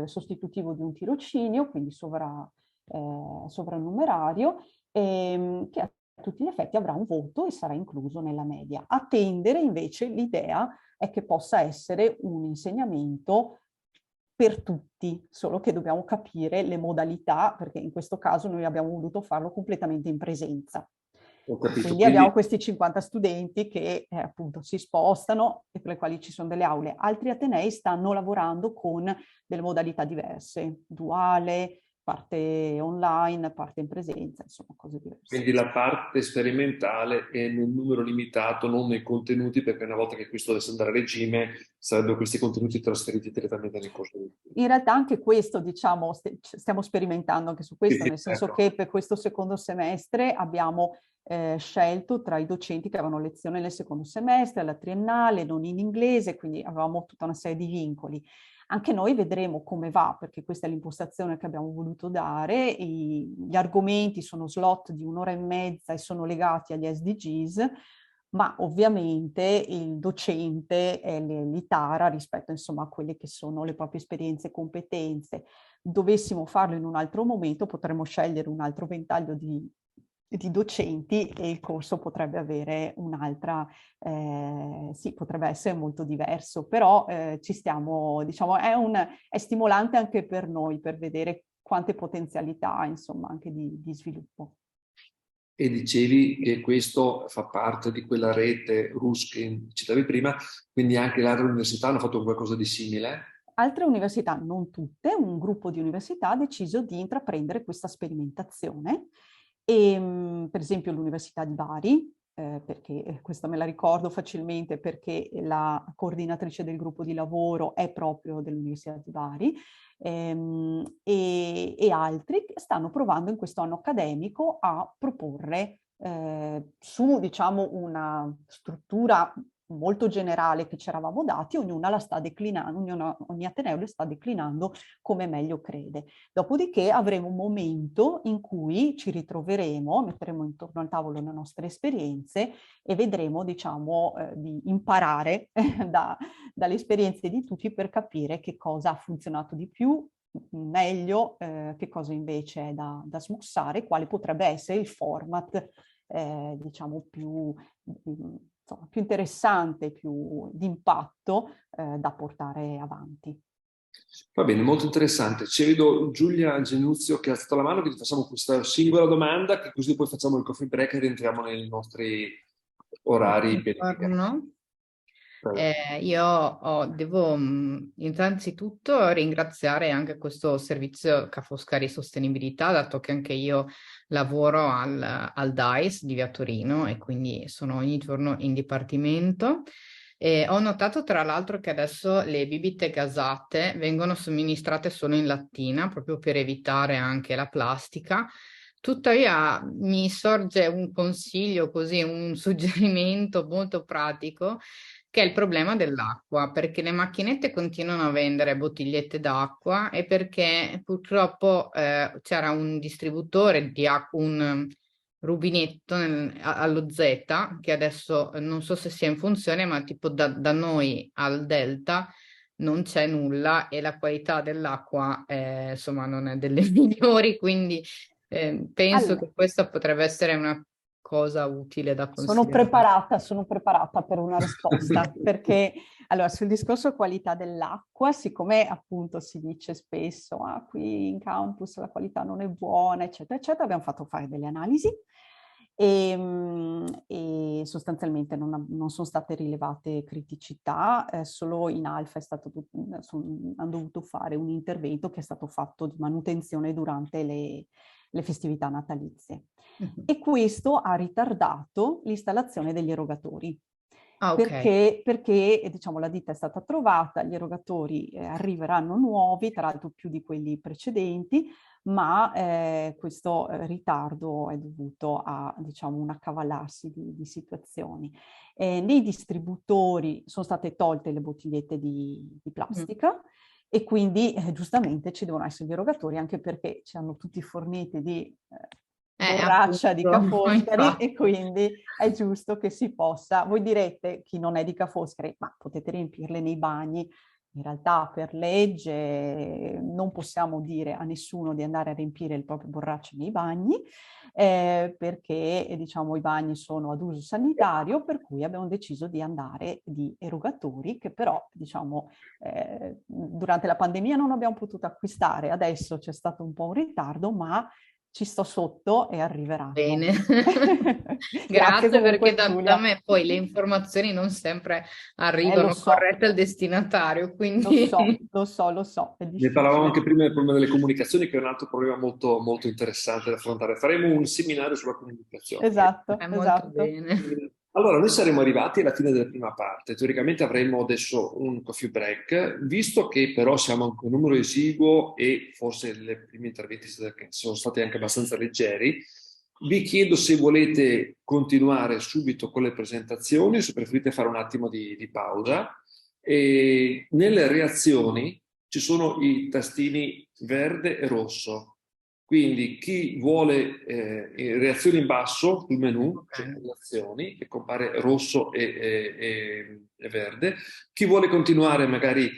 sostitutivo di un tirocinio, quindi sovrannumerario, che a tutti gli effetti avrà un voto e sarà incluso nella media. A tendere invece l'idea è che possa essere un insegnamento per tutti, solo che dobbiamo capire le modalità, perché in questo caso noi abbiamo voluto farlo completamente in presenza. Ho capito. Quindi abbiamo questi 50 studenti che appunto si spostano e per le quali ci sono delle aule. Altri atenei stanno lavorando con delle modalità diverse, duale, parte online, parte in presenza, insomma cose diverse. Quindi la parte sperimentale è nel numero limitato, non nei contenuti, perché una volta che questo dovesse andare a regime, sarebbero questi contenuti trasferiti direttamente nel corso di studio. In realtà anche questo, diciamo, stiamo sperimentando anche su questo, nel senso che per questo secondo semestre abbiamo scelto tra i docenti che avevano lezione nel secondo semestre, alla triennale, non in inglese, quindi avevamo tutta una serie di vincoli. Anche noi vedremo come va, perché questa è l'impostazione che abbiamo voluto dare. Gli argomenti sono slot di 1 ora e mezza e sono legati agli SDGs, ma ovviamente il docente li tara rispetto insomma a quelle che sono le proprie esperienze e competenze. Dovessimo farlo in un altro momento, potremmo scegliere un altro ventaglio di docenti e il corso potrebbe avere un'altra, sì, potrebbe essere molto diverso, però ci stiamo, diciamo, è stimolante anche per noi, per vedere quante potenzialità, insomma, anche di sviluppo. E dicevi che questo fa parte di quella rete RUS che citavi prima, quindi anche le altre università hanno fatto qualcosa di simile? Altre università, non tutte, un gruppo di università ha deciso di intraprendere questa sperimentazione. E, per esempio l'Università di Bari, perché questa me la ricordo facilmente perché la coordinatrice del gruppo di lavoro è proprio dell'Università di Bari, e altri stanno provando in questo anno accademico a proporre su, diciamo, una struttura molto generale che ci eravamo dati, ognuna la sta declinando, ogni ateneo le sta declinando come meglio crede. Dopodiché avremo un momento in cui ci ritroveremo, metteremo intorno al tavolo le nostre esperienze e vedremo, diciamo, di imparare dalle esperienze di tutti per capire che cosa ha funzionato di più, meglio, che cosa invece è da smussare, quale potrebbe essere il format, diciamo, più interessante, più d'impatto da portare avanti. Va bene, molto interessante. Ci vedo Giulia Genuzio che ha alzato la mano, quindi facciamo questa singola domanda, che così poi facciamo il coffee break ed entriamo nei nostri orari pianificati. Buongiorno. Devo innanzitutto ringraziare anche questo servizio Ca' Foscari Sostenibilità, dato che anche io lavoro al DAIS di Via Torino e quindi sono ogni giorno in dipartimento. E ho notato tra l'altro che adesso le bibite gasate vengono somministrate solo in lattina, proprio per evitare anche la plastica. Tuttavia mi sorge un consiglio, così un suggerimento molto pratico, che è il problema dell'acqua, perché le macchinette continuano a vendere bottigliette d'acqua e perché purtroppo c'era un distributore di acqua, un rubinetto allo Z, che adesso non so se sia in funzione, ma tipo da noi al Delta non c'è nulla e la qualità dell'acqua insomma non è delle migliori, quindi penso che questa potrebbe essere una cosa utile da considerare. Sono preparata per una risposta, perché allora sul discorso qualità dell'acqua, siccome appunto si dice spesso qui in campus la qualità non è buona, eccetera, eccetera, abbiamo fatto fare delle analisi e sostanzialmente non sono state rilevate criticità, solo in alfa hanno dovuto fare un intervento che è stato fatto di manutenzione durante le festività natalizie. E questo ha ritardato l'installazione degli erogatori. Ok. Perché diciamo, la ditta è stata trovata, gli erogatori arriveranno nuovi, tra l'altro più di quelli precedenti, ma questo ritardo è dovuto a, diciamo, un accavallarsi di situazioni. Nei distributori sono state tolte le bottigliette di plastica e quindi giustamente ci devono essere gli erogatori, anche perché ci hanno tutti forniti di borraccia di Ca' Appunto, Foscari infatti. e quindi è giusto che si possa. Voi direte, chi non è di Ca' Foscari, ma potete riempirle nei bagni. In realtà per legge non possiamo dire a nessuno di andare a riempire il proprio borraccio nei bagni, perché diciamo i bagni sono ad uso sanitario, per cui abbiamo deciso di andare di erogatori che però diciamo durante la pandemia non abbiamo potuto acquistare. Adesso c'è stato un po' un ritardo, ma ci sto sotto e arriveranno. Bene, Grazie grazie perché comunque da Giulia. me poi le informazioni non sempre arrivano corrette al destinatario, quindi Lo so, è Ne parlavamo difficile. anche prima del problema delle comunicazioni, che è un altro problema molto, molto interessante da affrontare. Faremo un seminario sulla comunicazione. è Esatto, molto esatto. bene. Allora, noi saremo arrivati alla fine della prima parte. Teoricamente avremo adesso un coffee break, visto che però siamo un numero esiguo e forse le prime interventi sono stati anche abbastanza leggeri. Vi chiedo se volete continuare subito con le presentazioni o se preferite fare un attimo di pausa. E nelle reazioni ci sono i tastini verde e rosso. Quindi chi vuole reazioni in basso sul menu, c'è reazioni, che compare rosso e verde. Chi vuole continuare magari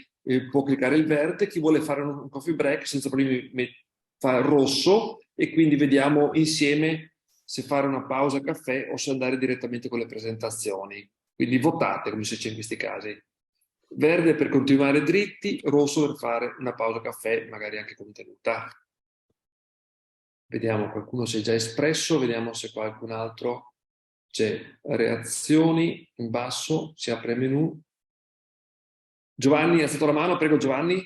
può cliccare il verde, chi vuole fare un coffee break senza problemi fa rosso e quindi vediamo insieme se fare una pausa caffè o se andare direttamente con le presentazioni. Quindi votate, come si dice in questi casi. Verde per continuare dritti, rosso per fare una pausa caffè, magari anche contenuta. Vediamo, qualcuno si è già espresso, vediamo se qualcun altro c'è. Reazioni, in basso, si apre il menu. Giovanni, ha alzato la mano, prego Giovanni.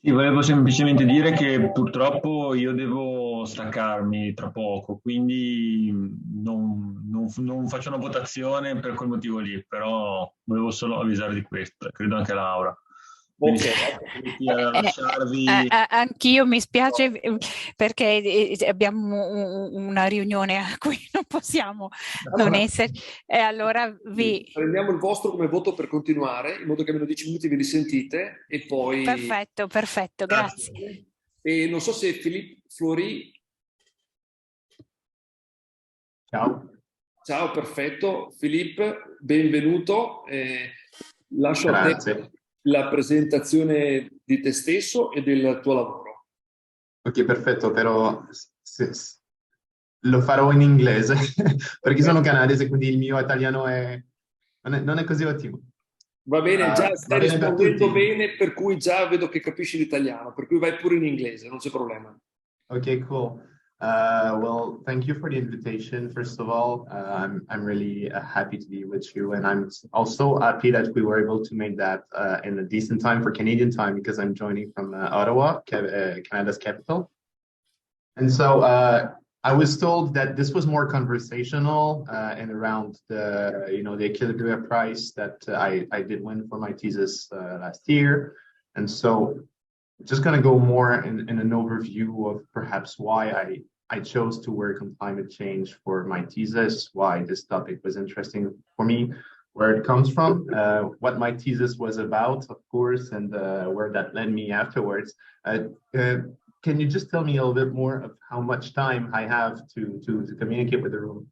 Sì, volevo semplicemente dire che purtroppo io devo staccarmi tra poco, quindi non faccio una votazione per quel motivo lì, però volevo solo avvisare di questo, credo anche Laura. Quindi Ok. lasciarvi... Anch'io mi spiace perché abbiamo una riunione a cui non possiamo non essere. E allora prendiamo il vostro come voto per continuare, in modo che almeno 10 minuti vi risentite e poi... Perfetto, grazie. E non so se Philippe Fleury... Ciao, perfetto. Philippe, benvenuto. Lascio a te la presentazione di te stesso e del tuo lavoro. Ok, perfetto, però lo farò in inglese, perché sono canadese, quindi il mio italiano non è così ottimo. Va bene, già stai va bene per rispondendo tutti? bene, per cui già vedo che capisci l'italiano, per cui vai pure in inglese, non c'è problema. Okay, cool. Well, thank you for the invitation. First of all, I'm really happy to be with you, and I'm also happy that we were able to make that in a decent time for Canadian time, because I'm joining from Ottawa, Canada's capital. And so I was told that this was more conversational and around the the Aequilibria prize that I did win for my thesis last year, and so just going to go more in an overview of perhaps why I chose to work on climate change for my thesis, why this topic was interesting for me, where it comes from, what my thesis was about, of course, and where that led me afterwards. Can you just tell me a little bit more of how much time I have to communicate with the room?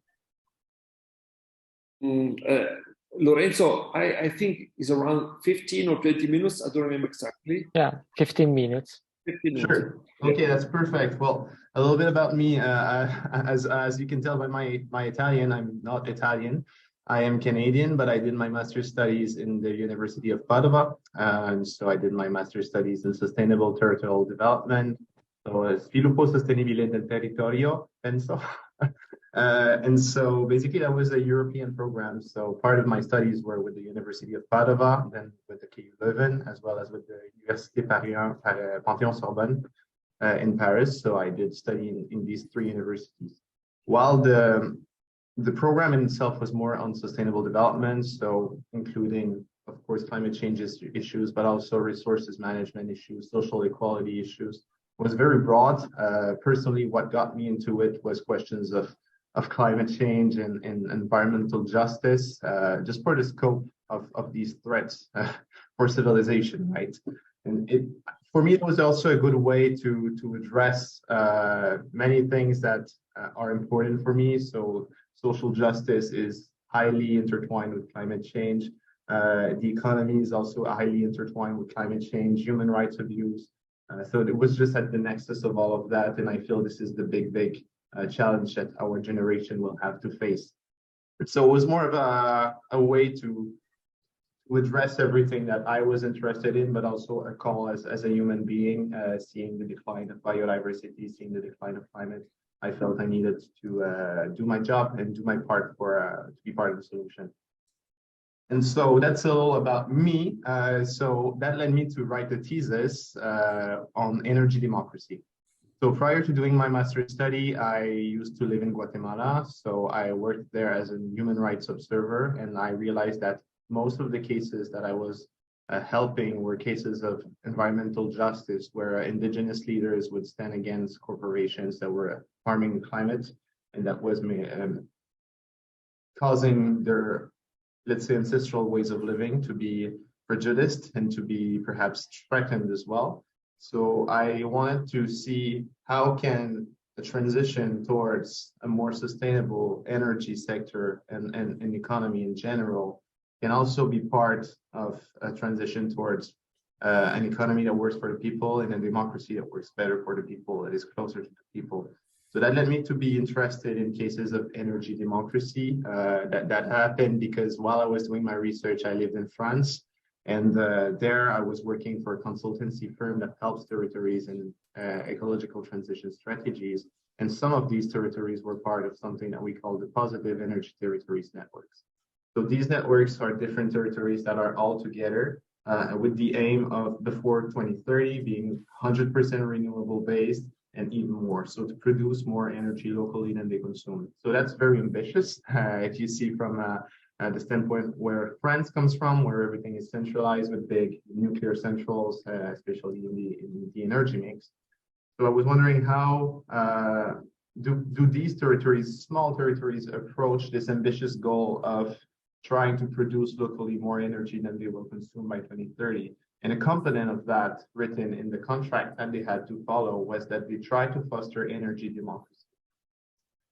Lorenzo, I think it's around 15 or 20 minutes. I don't remember exactly. Yeah, 15 minutes. 15 minutes. Sure. Okay, that's perfect. Well, a little bit about me. As you can tell by my Italian, I'm not Italian. I am Canadian, but I did my master's studies in the University of Padova. And so I did my master's studies in sustainable territorial development. So sviluppo sostenibile del territorio, penso. And so basically that was a European program. So part of my studies were with the University of Padova, then with the KU Leuven, as well as with the Université Panthéon-Sorbonne in Paris. So I did study in these three universities. While the program in itself was more on sustainable development, so including, of course, climate change issues, but also resources management issues, social equality issues, was very broad. Personally, what got me into it was questions of climate change and environmental justice, just for the scope of these threats for civilization, right? And for me, it was also a good way to address many things that are important for me. So social justice is highly intertwined with climate change. The economy is also highly intertwined with climate change, human rights abuse. So it was just at the nexus of all of that. And I feel this is the big challenge that our generation will have to face. So it was more of a way to address everything that I was interested in, but also a call as a human being, seeing the decline of biodiversity, seeing the decline of climate. I felt I needed to do my job and do my part to be part of the solution. And so that's a little about me. So that led me to write the thesis on energy democracy. So prior to doing my master's study, I used to live in Guatemala. So I worked there as a human rights observer, and I realized that most of the cases that I was helping were cases of environmental justice, where indigenous leaders would stand against corporations that were harming the climate, and that was causing their, let's say, ancestral ways of living to be prejudiced and to be perhaps threatened as well. So I wanted to see how can a transition towards a more sustainable energy sector and economy in general can also be part of a transition towards an economy that works for the people and a democracy that works better for the people, that is closer to the people. So that led me to be interested in cases of energy democracy. That happened because while I was doing my research, I lived in France. And there I was working for a consultancy firm that helps territories in ecological transition strategies. And some of these territories were part of something that we call the Positive Energy Territories Networks. So these networks are different territories that are all together with the aim of before 2030 being 100% renewable based and even more. So to produce more energy locally than they consume. So that's very ambitious. If you see from the standpoint where France comes from, where everything is centralized with big nuclear centrals, especially in the energy mix. So I was wondering how do these territories, small territories, approach this ambitious goal of trying to produce locally more energy than they will consume by 2030? And a component of that written in the contract that they had to follow was that they try to foster energy democracy.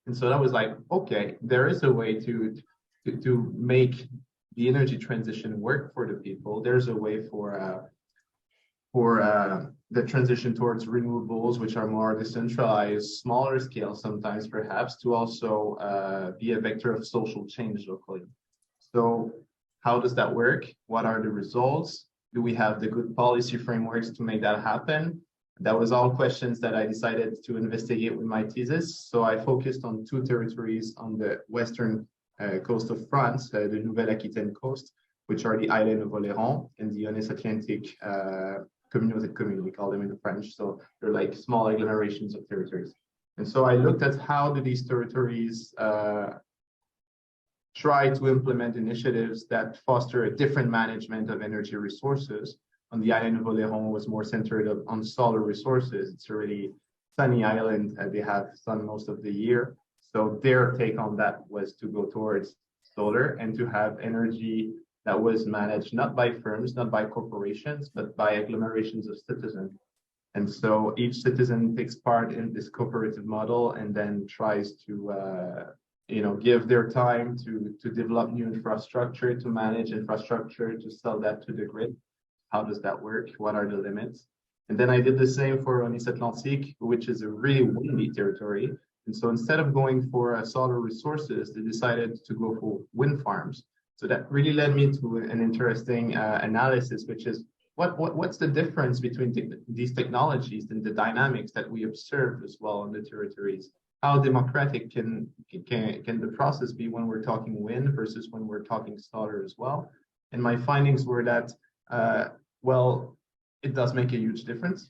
And so that was like, okay, there is a way to make the energy transition work for the people. There's a way for the transition towards renewables, which are more decentralized, smaller scale sometimes perhaps, to also be a vector of social change locally. So how does that work? What are the results? Do we have the good policy frameworks to make that happen? That was all questions that I decided to investigate with my thesis. So I focused on 2 territories on the western coast of France, the Nouvelle-Aquitaine coast, which are the island of Oléron and the honest Atlantic communauté de communes, we call them in French. So they're like small agglomerations of territories. And so I looked at how do these territories try to implement initiatives that foster a different management of energy resources. On the island of Oléron was more centered on solar resources. It's a really sunny island. They have sun most of the year. So their take on that was to go towards solar and to have energy that was managed not by firms, not by corporations, but by agglomerations of citizens. And so each citizen takes part in this cooperative model and then tries to give their time to develop new infrastructure, to manage infrastructure, to sell that to the grid. How does that work? What are the limits? And then I did the same for Honest Atlantique, which is a really windy territory. And so instead of going for solar resources, they decided to go for wind farms. So that really led me to an interesting analysis, which is what's the difference between these technologies and the dynamics that we observe as well on the territories? How democratic can the process be when we're talking wind versus when we're talking solar as well? And my findings were that, well, it does make a huge difference.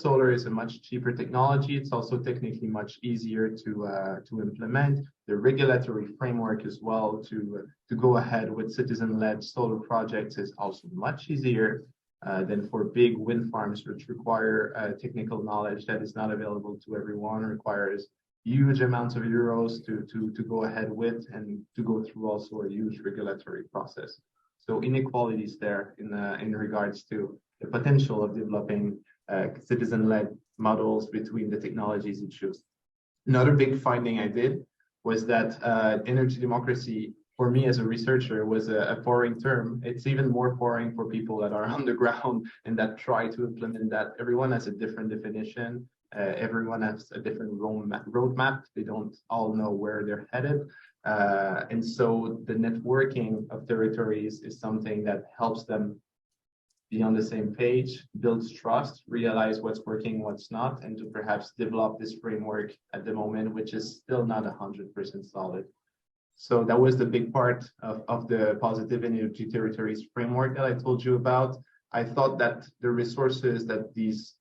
Solar is a much cheaper technology. It's also technically much easier to implement. The regulatory framework as well to go ahead with citizen-led solar projects is also much easier than for big wind farms, which require technical knowledge that is not available to everyone, requires huge amounts of euros to go ahead with and to go through also a huge regulatory process. So inequalities there in regards to the potential of developing citizen-led models between the technologies you choose. Another big finding I did was that energy democracy, for me as a researcher, was a foreign term. It's even more foreign for people that are on the ground and that try to implement that. Everyone has a different definition. Everyone has a different roadmap. They don't all know where they're headed. And so the networking of territories is something that helps them be on the same page, builds trust, realize what's working, what's not, and to perhaps develop this framework at the moment, which is still not 100% solid. So that was the big part of the positive energy territories framework that I told you about. I thought that the resources that these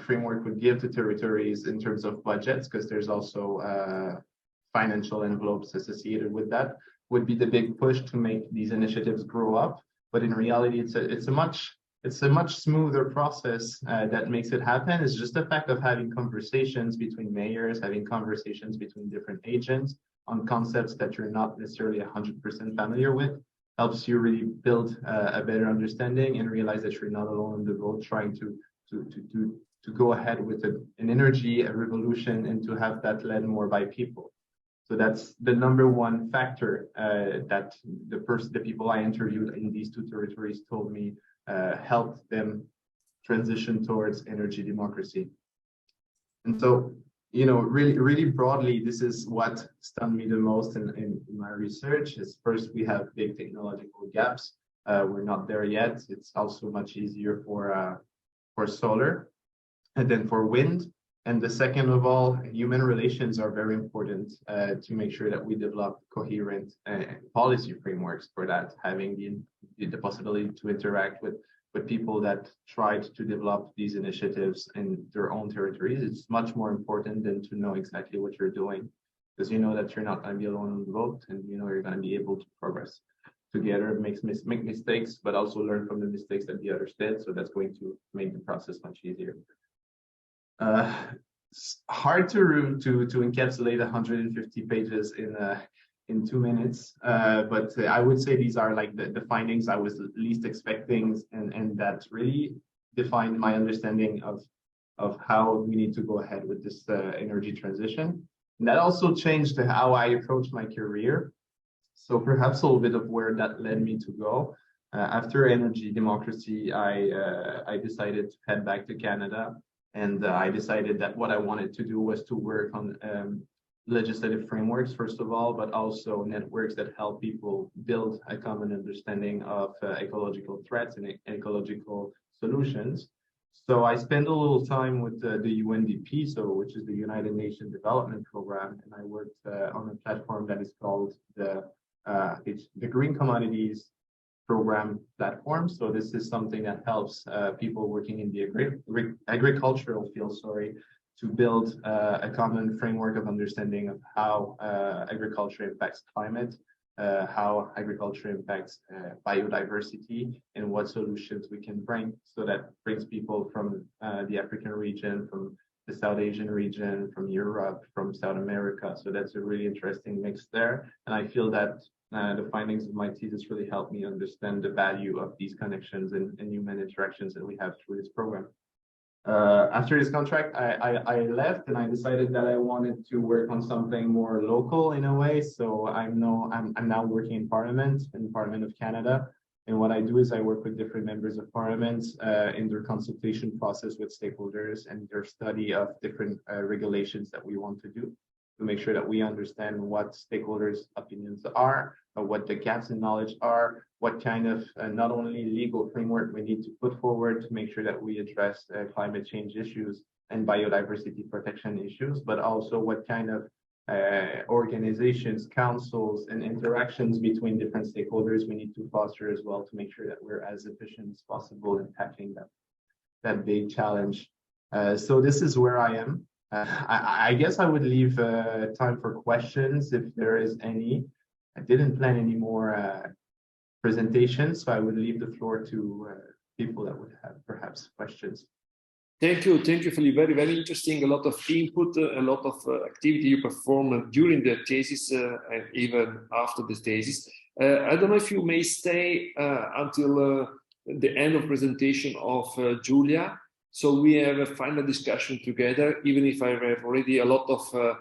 framework would give to territories in terms of budgets, because there's also financial envelopes associated with that, would be the big push to make these initiatives grow up. But in reality, it's a much smoother process that makes it happen. It's just the fact of having conversations between mayors, having conversations between different agents on concepts that you're not necessarily 100% familiar with, helps you really build a better understanding and realize that you're not alone in the boat trying to go ahead with an energy, a revolution, and to have that led more by people. So that's the number one factor that the people I interviewed in these 2 territories told me helped them transition towards energy democracy. And so, really broadly, this is what stunned me the most in my research. Is first, we have big technological gaps. We're not there yet. It's also much easier for solar, and then for wind. And the second of all, human relations are very important to make sure that we develop coherent policy frameworks for that, having the possibility to interact with people that tried to develop these initiatives in their own territories. It's much more important than to know exactly what you're doing, because you know that you're not going to be alone on the boat, and you know you're going to be able to progress together, make mistakes, but also learn from the mistakes that the others did. So that's going to make the process much easier. It's hard to encapsulate 150 pages in 2 minutes, but I would say these are like the findings I was least expecting, and that really defined my understanding of how we need to go ahead with this energy transition. And that also changed how I approach my career. So perhaps a little bit of where that led me to go. After energy democracy, I decided to head back to Canada. And I decided that what I wanted to do was to work on legislative frameworks, first of all, but also networks that help people build a common understanding of ecological threats and ecological solutions. So I spent a little time with the UNDP, which is the United Nations Development Program, and I worked on a platform that is called it's the Green Commodities Program platform. So this is something that helps people working in the agricultural field, to build a common framework of understanding of how agriculture impacts climate, how agriculture impacts biodiversity, and what solutions we can bring. So that brings people from the African region, from the South Asian region, from Europe, from South America. So that's a really interesting mix there. And I feel that the findings of my thesis really helped me understand the value of these connections and human interactions that we have through this program. After this contract, I left and I decided that I wanted to work on something more local in a way. So I'm now working in Parliament of Canada. And what I do is I work with different members of Parliament in their consultation process with stakeholders and their study of different regulations that we want to do, to make sure that we understand what stakeholders' opinions are, what the gaps in knowledge are, what kind of not only legal framework we need to put forward to make sure that we address climate change issues and biodiversity protection issues, but also what kind of organizations, councils, and interactions between different stakeholders we need to foster as well to make sure that we're as efficient as possible in tackling that big challenge. So this is where I am. I guess I would leave time for questions if there is any. I didn't plan any more presentations, so I would leave the floor to people that would have perhaps questions. Thank you, Philippe. Very, very interesting. A lot of input, a lot of activity you performed during the thesis and even after the thesis. I don't know if you may stay until the end of presentation of Giulia. So we have a final discussion together, even if I have already a lot of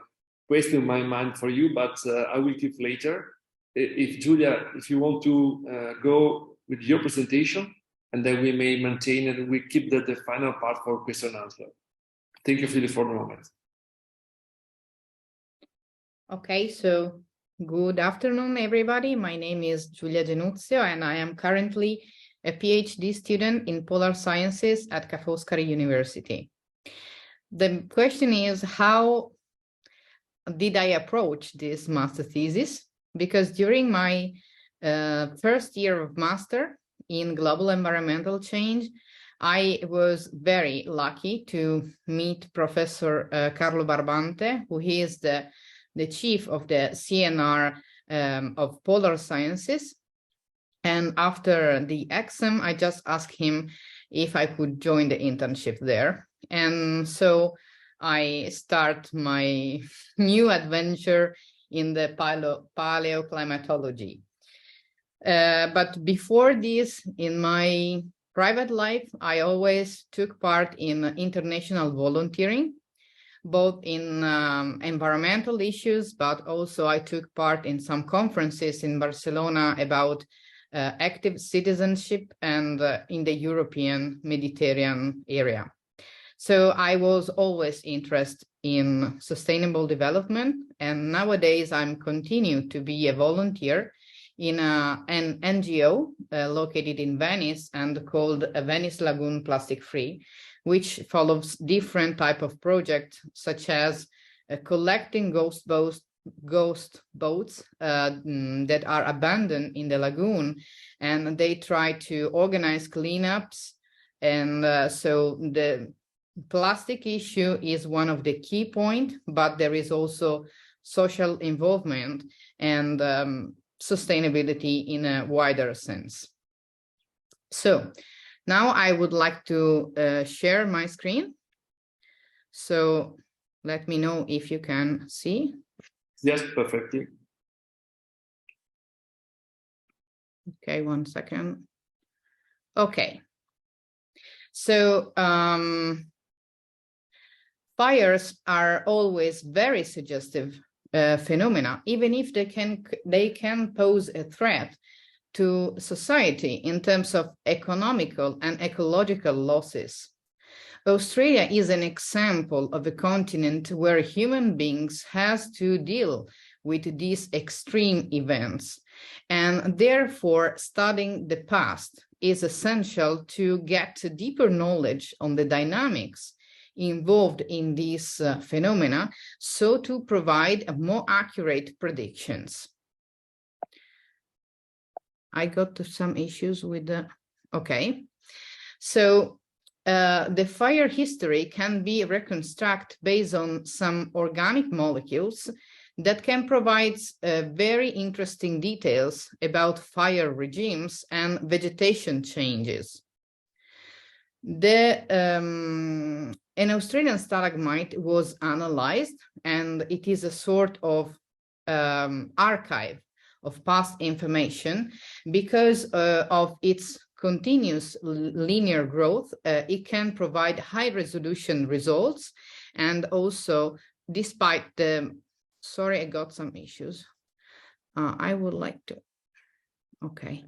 questions in my mind for you, but I will keep later. If Giulia, if you want to go with your presentation, and then we may maintain and we keep the final part for question and answer. Thank you, Philip, for the moment. Okay, so good afternoon, everybody. My name is Giulia Genuzio, and I am currently a PhD student in polar sciences at Ca' Foscari University. The question is, how did I approach this master thesis? Because during my first year of master in global environmental change, I was very lucky to meet Professor Carlo Barbante, who is the chief of the CNR of polar sciences. And after the exam, I just asked him if I could join the internship there. And so I start my new adventure in the paleoclimatology. But before this, in my private life, I always took part in international volunteering, both in environmental issues, but also I took part in some conferences in Barcelona about active citizenship and in the European Mediterranean area. So I was always interested in sustainable development, and nowadays I'm continuing to be a volunteer in an NGO located in Venice and called Venice Lagoon Plastic Free, which follows different type of projects such as collecting ghost boats that are abandoned in the lagoon, and they try to organize cleanups. And so the plastic issue is one of the key points, but there is also social involvement and sustainability in a wider sense. So now I would like to share my screen. So let me know if you can see. Yes, perfectly. Okay, 1 second. Okay. So fires are always very suggestive phenomena, even if they can pose a threat to society in terms of economical and ecological losses. Australia is an example of a continent where human beings has to deal with these extreme events, and therefore studying the past is essential to get deeper knowledge on the dynamics involved in these phenomena, so to provide more accurate predictions. I got to some issues with the, okay. So the fire history can be reconstructed based on some organic molecules that can provide very interesting details about fire regimes and vegetation changes. An Australian stalagmite was analyzed, and it is a sort of archive of past information. Because of its continuous linear growth, it can provide high resolution results, and also despite the, sorry, I got some issues. I would like to, okay.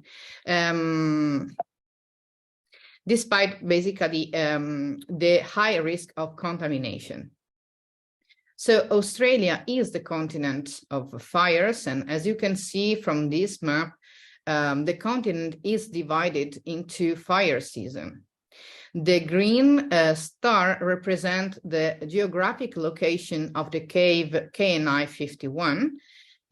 Despite basically the high risk of contamination. So Australia is the continent of fires, and as you can see from this map, the continent is divided into fire season. The green star represents the geographic location of the cave KNI 51.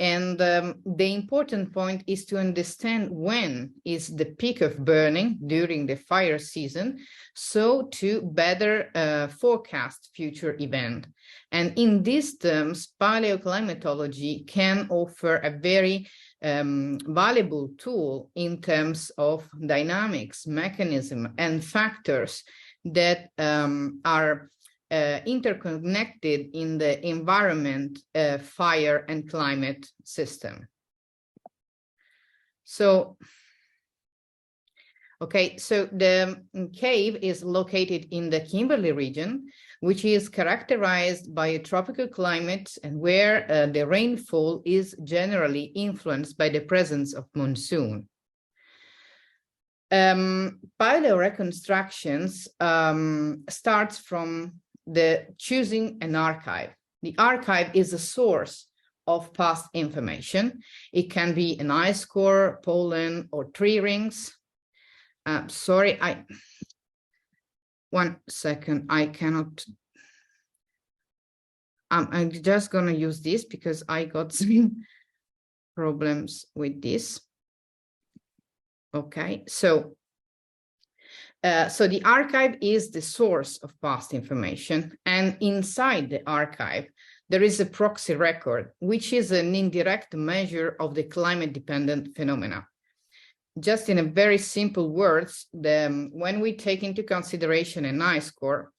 And the important point is to understand when is the peak of burning during the fire season, so to better forecast future event. And in these terms, paleoclimatology can offer a very valuable tool in terms of dynamics, mechanism, and factors that are interconnected in the environment, fire and climate system. So, okay, so the cave is located in the Kimberley region, which is characterized by a tropical climate and where the rainfall is generally influenced by the presence of monsoon. Paleoreconstructions starts from the choosing an archive. The archive is a source of past information. It can be an ice core, pollen, or tree rings. Sorry, one second, I cannot. I'm just gonna use this because I got some problems with this. Okay, so the archive is the source of past information, and inside the archive, there is a proxy record, which is an indirect measure of the climate-dependent phenomena. Just in a very simple words, when we take into consideration an ice core,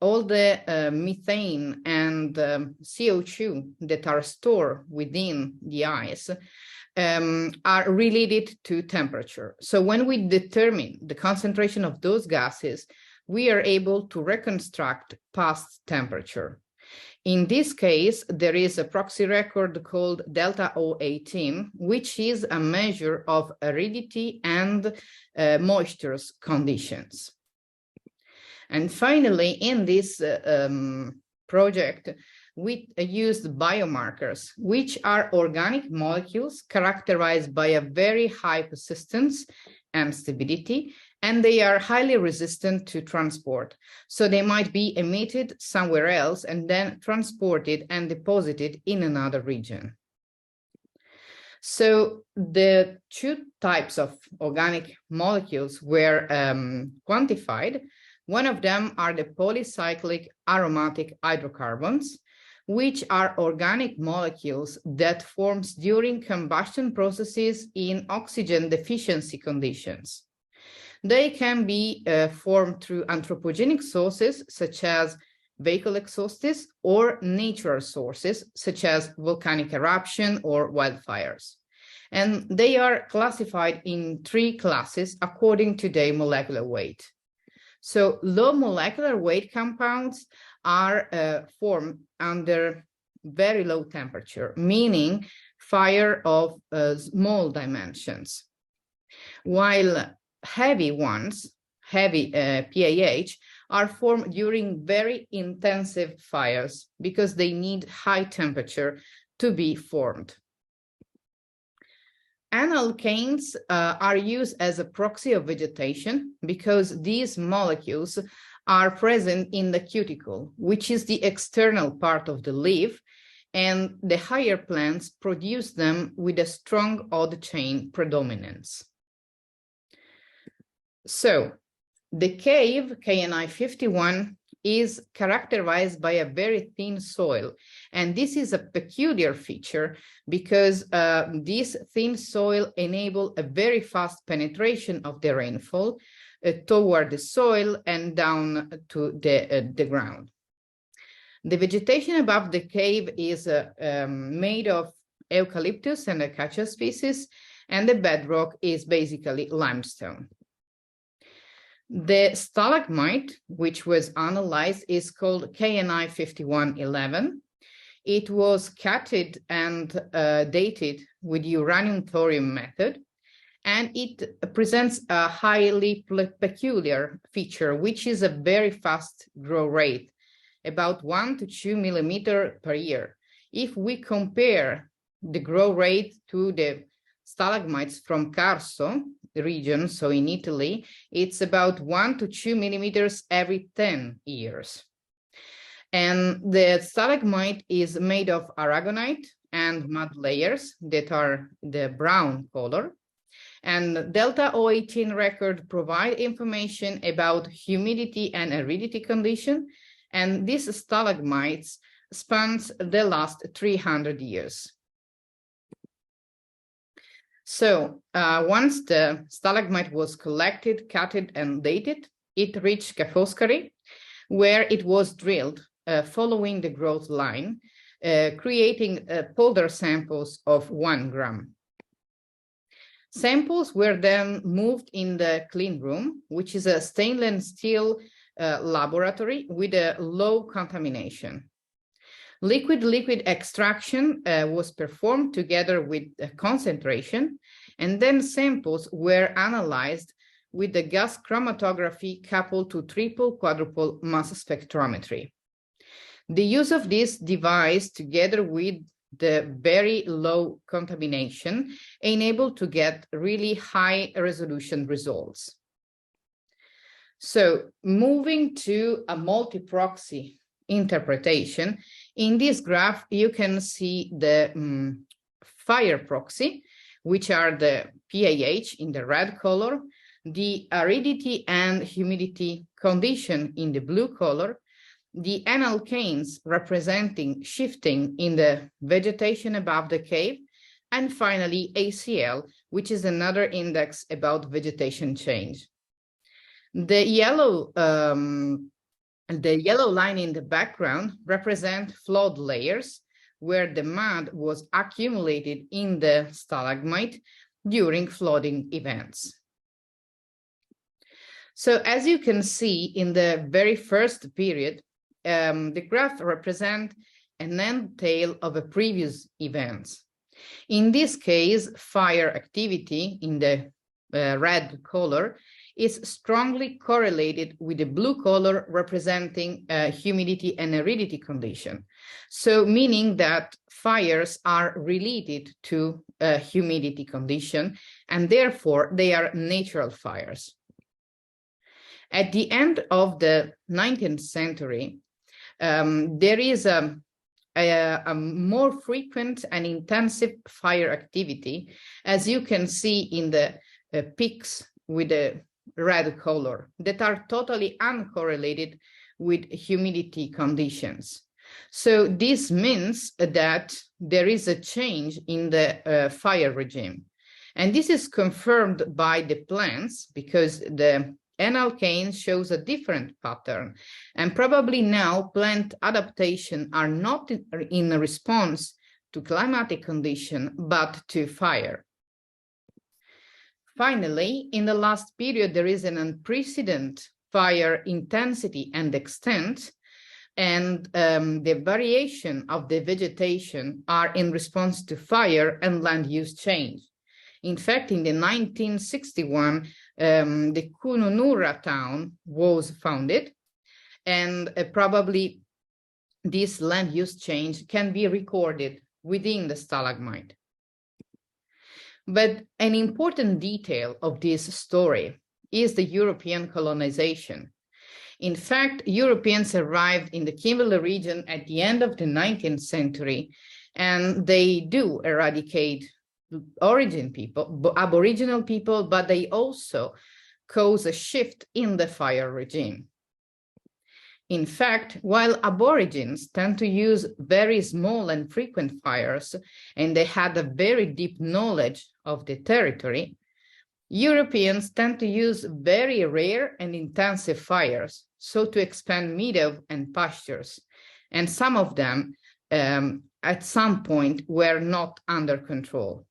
all the methane and CO2 that are stored within the ice are related to temperature. So when we determine the concentration of those gases, we are able to reconstruct past temperature. In this case, there is a proxy record called delta O18, which is a measure of aridity and moisture conditions. And finally, in this project, we used biomarkers, which are organic molecules characterized by a very high persistence and stability, and they are highly resistant to transport. So they might be emitted somewhere else and then transported and deposited in another region. So the two types of organic molecules were quantified. One of them are the polycyclic aromatic hydrocarbons, which are organic molecules that forms during combustion processes in oxygen deficiency conditions. They can be formed through anthropogenic sources, such as vehicle exhausts, or natural sources, such as volcanic eruption or wildfires. And they are classified in 3 classes according to their molecular weight. So low molecular weight compounds are formed under very low temperature, meaning fire of small dimensions, while heavy ones, heavy PAH, are formed during very intensive fires because they need high temperature to be formed. Alkanes are used as a proxy of vegetation because these molecules are present in the cuticle, which is the external part of the leaf, and the higher plants produce them with a strong odd chain predominance. So, the cave, KNI 51, is characterized by a very thin soil, and this is a peculiar feature because this thin soil enables a very fast penetration of the rainfall toward the soil and down to the ground. The vegetation above the cave is made of eucalyptus and acacia species, and the bedrock is basically limestone. The stalagmite, which was analyzed, is called KNI 5111. It was cutted and dated with uranium-thorium method, and it presents a highly peculiar feature, which is a very fast grow rate, about 1 to 2 millimeters per year. If we compare the grow rate to the stalagmites from Carso region, so in Italy, it's about 1 to 2 millimeters every 10 years. And the stalagmite is made of aragonite and mud layers that are the brown color. And Delta 018 record provide information about humidity and aridity condition. And these stalagmites spans the last 300 years. So once the stalagmite was collected, cutted, and dated, it reached Foscari, where it was drilled following the growth line, creating polder samples of 1 gram. Samples were then moved in the clean room, which is a stainless steel laboratory with a low contamination. Liquid-liquid extraction was performed together with concentration, and then samples were analyzed with the gas chromatography coupled to triple quadruple mass spectrometry. The use of this device together with the very low contamination enabled to get really high resolution results. So moving to a multi-proxy interpretation, in this graph, you can see the fire proxy, which are the PAH in the red color, the aridity and humidity condition in the blue color, the alkanes representing shifting in the vegetation above the cave, and finally ACL, which is another index about vegetation change. The yellow line in the background represent flood layers where the mud was accumulated in the stalagmite during flooding events. So as you can see in the very first period, the graph represents an end tail of a previous event. In this case, fire activity in the red color is strongly correlated with the blue color representing humidity and aridity condition. So meaning that fires are related to humidity condition, and therefore they are natural fires. At the end of the 19th century, there is a more frequent and intensive fire activity, as you can see in the peaks with the red color, that are totally uncorrelated with humidity conditions. So this means that there is a change in the fire regime. And this is confirmed by the plants because the alkane shows a different pattern. And probably now plant adaptation are not in response to climatic condition, but to fire. Finally, in the last period, there is an unprecedented fire intensity and extent, and the variation of the vegetation are in response to fire and land use change. In fact, in the 1961, the Kununurra town was founded, and probably this land use change can be recorded within the stalagmite. But an important detail of this story is the European colonization. In fact, Europeans arrived in the Kimberley region at the end of the 19th century, and they do eradicate Aboriginal people, but they also cause a shift in the fire regime. In fact, while Aborigines tend to use very small and frequent fires, and they had a very deep knowledge of the territory, Europeans tend to use very rare and intensive fires, so to expand meadow and pastures, and some of them at some point were not under control.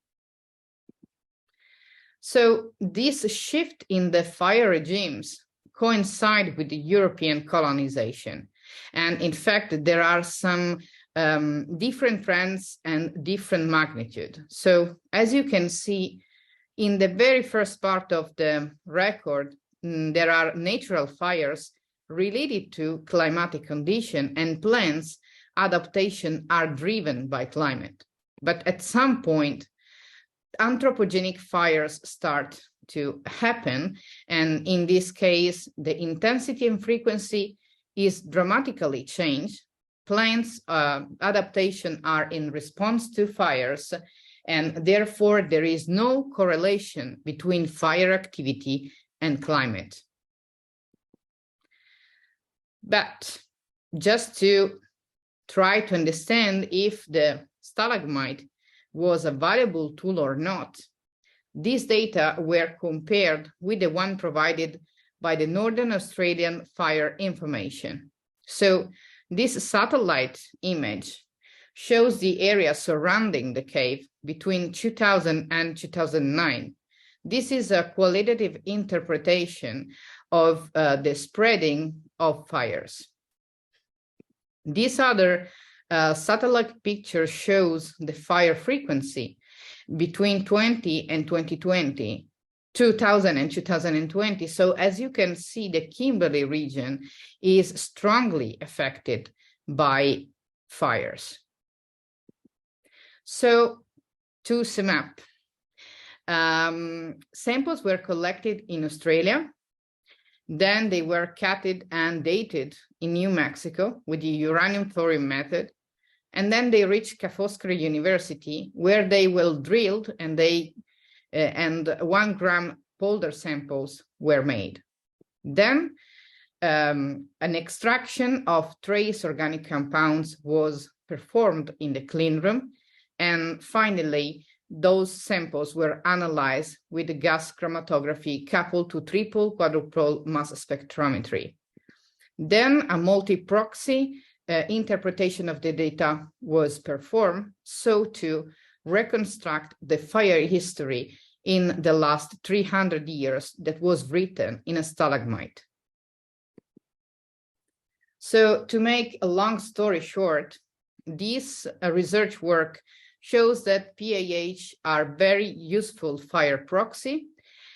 So this shift in the fire regimes coincide with the European colonization. And in fact, there are some different trends and different magnitude. So as you can see, in the very first part of the record, there are natural fires related to climatic condition, and plants adaptation are driven by climate. But at some point, anthropogenic fires start to happen, and in this case, the intensity and frequency is dramatically changed. Plants adaptation are in response to fires, and therefore there is no correlation between fire activity and climate. But just to try to understand if the stalagmite was a valuable tool or not, these data were compared with the one provided by the Northern Australian Fire Information. So this satellite image shows the area surrounding the cave between 2000 and 2009. This is a qualitative interpretation of the spreading of fires. This other satellite picture shows the fire frequency between 2000 and 2020. So as you can see, the Kimberley region is strongly affected by fires. So to sum up, samples were collected in Australia, then they were cutted and dated in New Mexico with the uranium-thorium method, and then they reached Ca' Foscari University, where they were drilled, and 1 gram polder samples were made. Then an extraction of trace organic compounds was performed in the clean room, and finally those samples were analyzed with the gas chromatography coupled to triple quadruple mass spectrometry. Then a multi-proxy interpretation of the data was performed, so to reconstruct the fire history in the last 300 years that was written in a stalagmite. So to make a long story short, this research work shows that PAH are very useful fire proxy,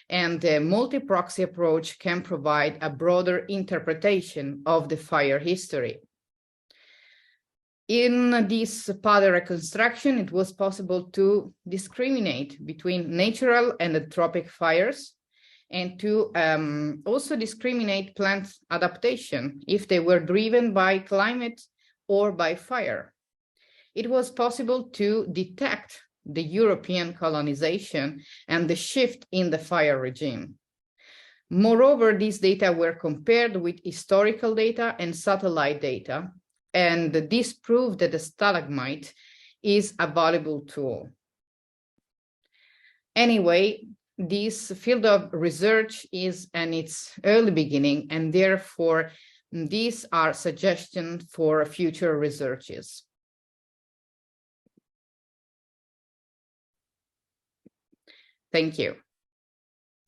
and the multi-proxy approach can provide a broader interpretation of the fire history. In this powder reconstruction, it was possible to discriminate between natural and anthropic fires, and to also discriminate plant adaptation if they were driven by climate or by fire. It was possible to detect the European colonization and the shift in the fire regime. Moreover, these data were compared with historical data and satellite data, and this proved that the stalagmite is a valuable tool. Anyway, this field of research is in its early beginning, and therefore these are suggestions for future researches. Thank you.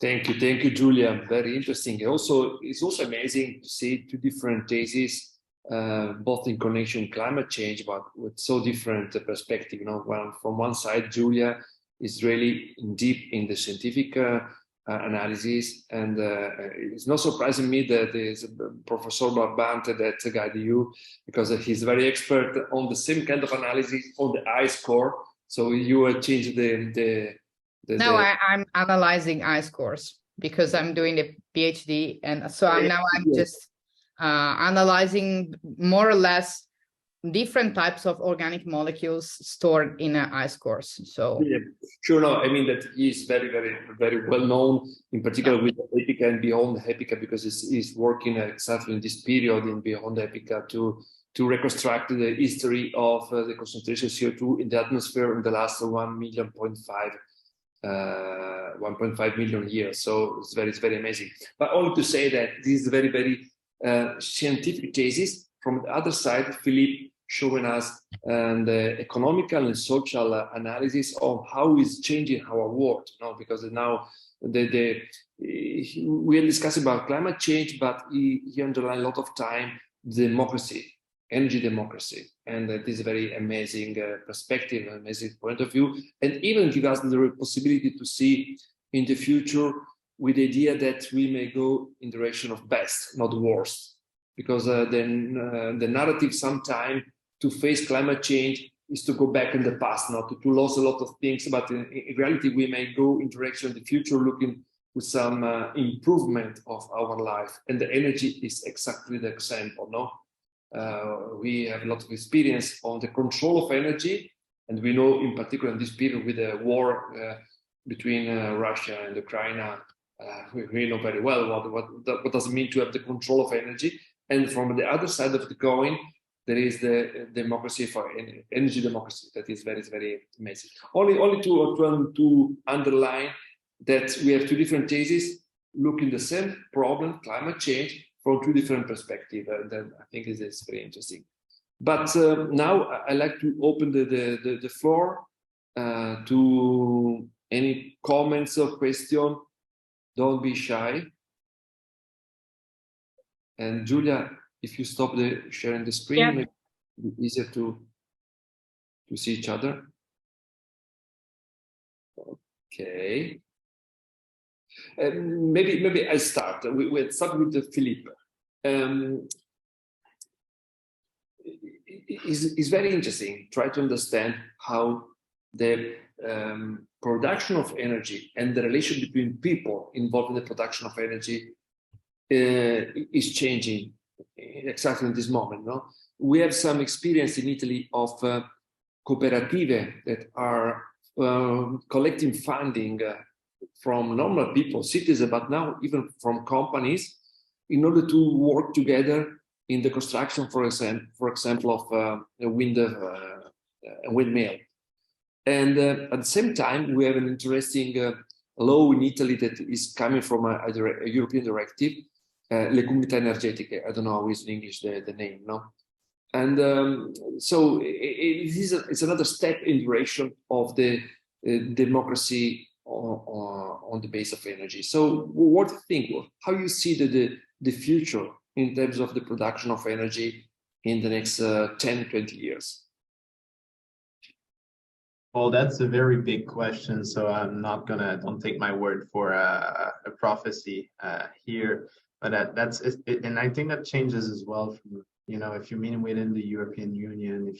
Thank you, Giulia. Very interesting. Also, it's also amazing to see two different theses, both in connection with climate change, but with so different perspective. You know, from one side, Giulia is really deep in the scientific analysis, and it's not surprising me that is Professor Barbante that guided you, because he's very expert on the same kind of analysis on the I-score. So you changed the I'm analyzing I-scores because I'm doing a PhD, and so I'm just analyzing more or less different types of organic molecules stored in I-scores. So yeah, sure, no, I mean that he's very, very, very well known, in particular with Epica and beyond Epica, because he's working exactly in this period in beyond Epica to reconstruct the history of the concentration of CO2 in the atmosphere in the last 1.5 million years. So it's very amazing. But only to say that this is very, very scientific thesis. From the other side, Philippe showing us the economical and social analysis of how it's changing our world. Because now we are discussing about climate change, but he underlined a lot of time democracy, energy democracy, and this is a very amazing perspective, amazing point of view, and even give us the possibility to see in the future with the idea that we may go in the direction of best, not worst, because then the narrative sometimes to face climate change is to go back in the past, not to lose a lot of things, but in reality we may go in direction of the future looking with some improvement of our life, and the energy is exactly the example, no? We have a lot of experience on the control of energy, and we know in particular in this period with the war between Russia and Ukraine, we know very well what does it mean to have the control of energy. And from the other side of the coin, there is the democracy for energy democracy that is very, very amazing. Only to underline that we have two different theses looking the same problem, climate change, from two different perspectives, and then I think it is very interesting. But now I like to open the floor to any comments or questions. Don't be shy. And Giulia, if you stop sharing the screen, it'll be easier to see each other. Okay. Maybe I start. We'll start with Philippe. It's very interesting. Try to understand how the production of energy and the relation between people involved in the production of energy is changing exactly in this moment. No, we have some experience in Italy of cooperative that are collecting funding from normal people, citizens, but now even from companies, in order to work together in the construction, for example, of a windmill. And at the same time, we have an interesting law in Italy that is coming from a European directive, le comunità energetiche. I don't know how is in English the name, no? And so it's another step in direction of the democracy on the base of energy. So what do you think? How you see the future in terms of the production of energy in the next 10, 20 years? Well, that's a very big question, so I'm not gonna, don't take my word for a prophecy here, but that's it, and I think that changes as well from, you know, if you mean within the European Union,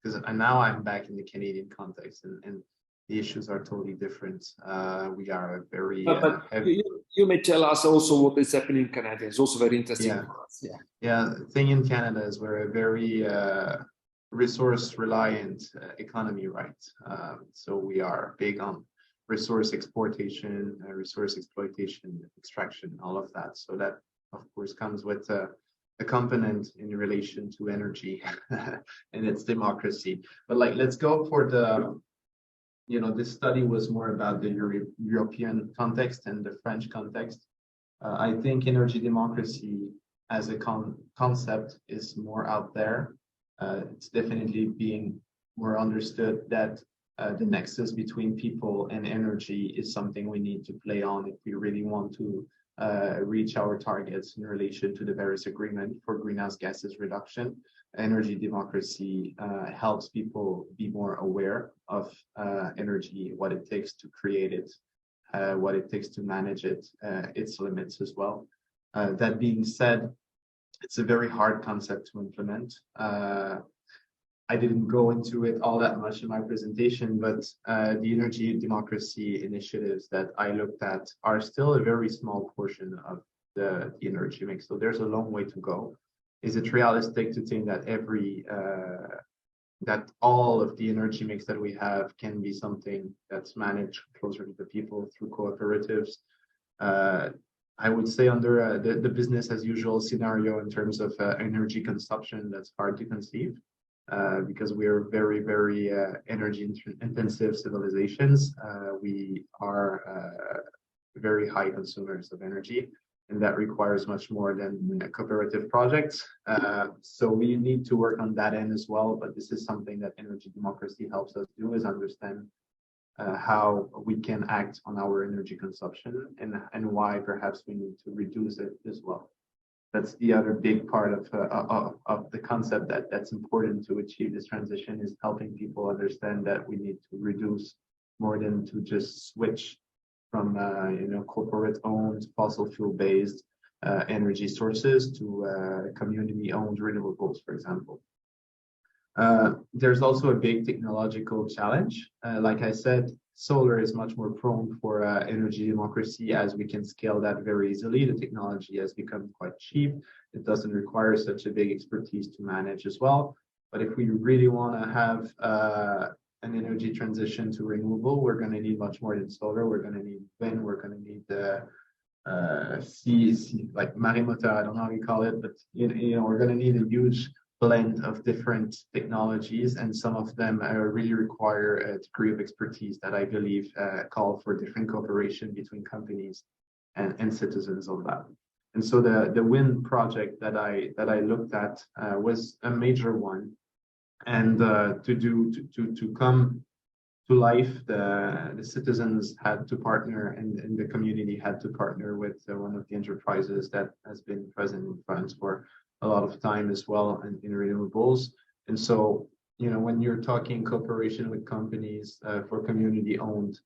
because now I'm back in the Canadian context, and the issues are totally different. We are a very heavy... You may tell us also what is happening in Canada. It's also very interesting for us. Yeah, the thing in Canada is we're a very resource reliant economy, right? So we are big on resource exportation, resource exploitation, extraction, all of that. So that of course comes with a component in relation to energy and its democracy. But like, let's go for the, you know, this study was more about the European context and the French context. I think energy democracy as a concept is more out there. It's definitely being more understood that the nexus between people and energy is something we need to play on if we really want to reach our targets in relation to the Paris Agreement for greenhouse gases reduction. Energy democracy helps people be more aware of energy, what it takes to create it, what it takes to manage it, its limits as well. That being said, it's a very hard concept to implement. I didn't go into it all that much in my presentation, but the energy democracy initiatives that I looked at are still a very small portion of the energy mix. So there's a long way to go. Is it realistic to think that that all of the energy mix that we have can be something that's managed closer to the people through cooperatives? I would say under the business as usual scenario in terms of energy consumption, that's hard to conceive because we are very, very energy intensive civilizations. We are very high consumers of energy, and that requires much more than cooperative projects. So we need to work on that end as well, but this is something that energy democracy helps us do, is understand how we can act on our energy consumption and why perhaps we need to reduce it as well. That's the other big part of the concept that's important to achieve this transition, is helping people understand that we need to reduce more than to just switch from corporate-owned fossil fuel-based energy sources to community-owned renewables, for example. There's also a big technological challenge. Like I said, solar is much more prone for energy democracy, as we can scale that very easily. The technology has become quite cheap. It doesn't require such a big expertise to manage as well. But if we really want to have an energy transition to renewable, we're going to need much more than solar. We're going to need wind. We're going to need like maremoteur, I don't know how you call it, but we're going to need a huge blend of different technologies, and some of them really require a degree of expertise that I believe call for different cooperation between companies and citizens of that. And so the wind project that I looked at was a major one, and to come to life, the citizens had to partner, and the community had to partner with one of the enterprises that has been present in France for a lot of time as well in renewables. And so, when you're talking cooperation with companies for community-owned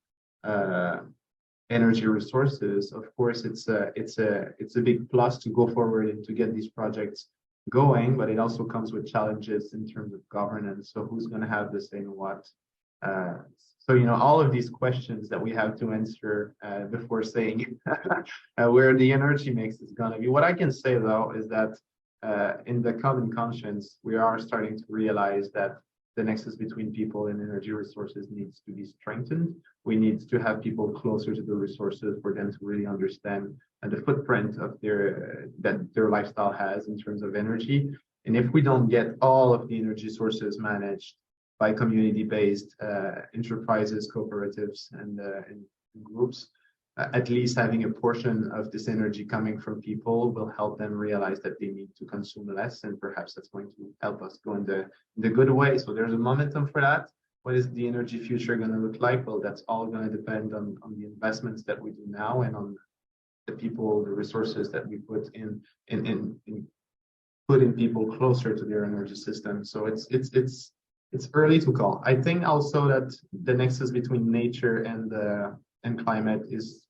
energy resources, of course, it's a big plus to go forward and to get these projects going, but it also comes with challenges in terms of governance. So who's going to have the say in what? So, all of these questions that we have to answer before saying where the energy mix is going to be. What I can say, though, is that in the common conscience, we are starting to realize that the nexus between people and energy resources needs to be strengthened. We need to have people closer to the resources for them to really understand the footprint of that their lifestyle has in terms of energy. And if we don't get all of the energy sources managed by community-based enterprises, cooperatives, and groups, at least having a portion of this energy coming from people will help them realize that they need to consume less, and perhaps that's going to help us go in the good way. So there's a momentum for that. What is the energy future going to look like? Well, that's all going to depend on the investments that we do now, and on the people, the resources that we put in putting people closer to their energy system. So it's early to call. I think also that the nexus between nature and climate is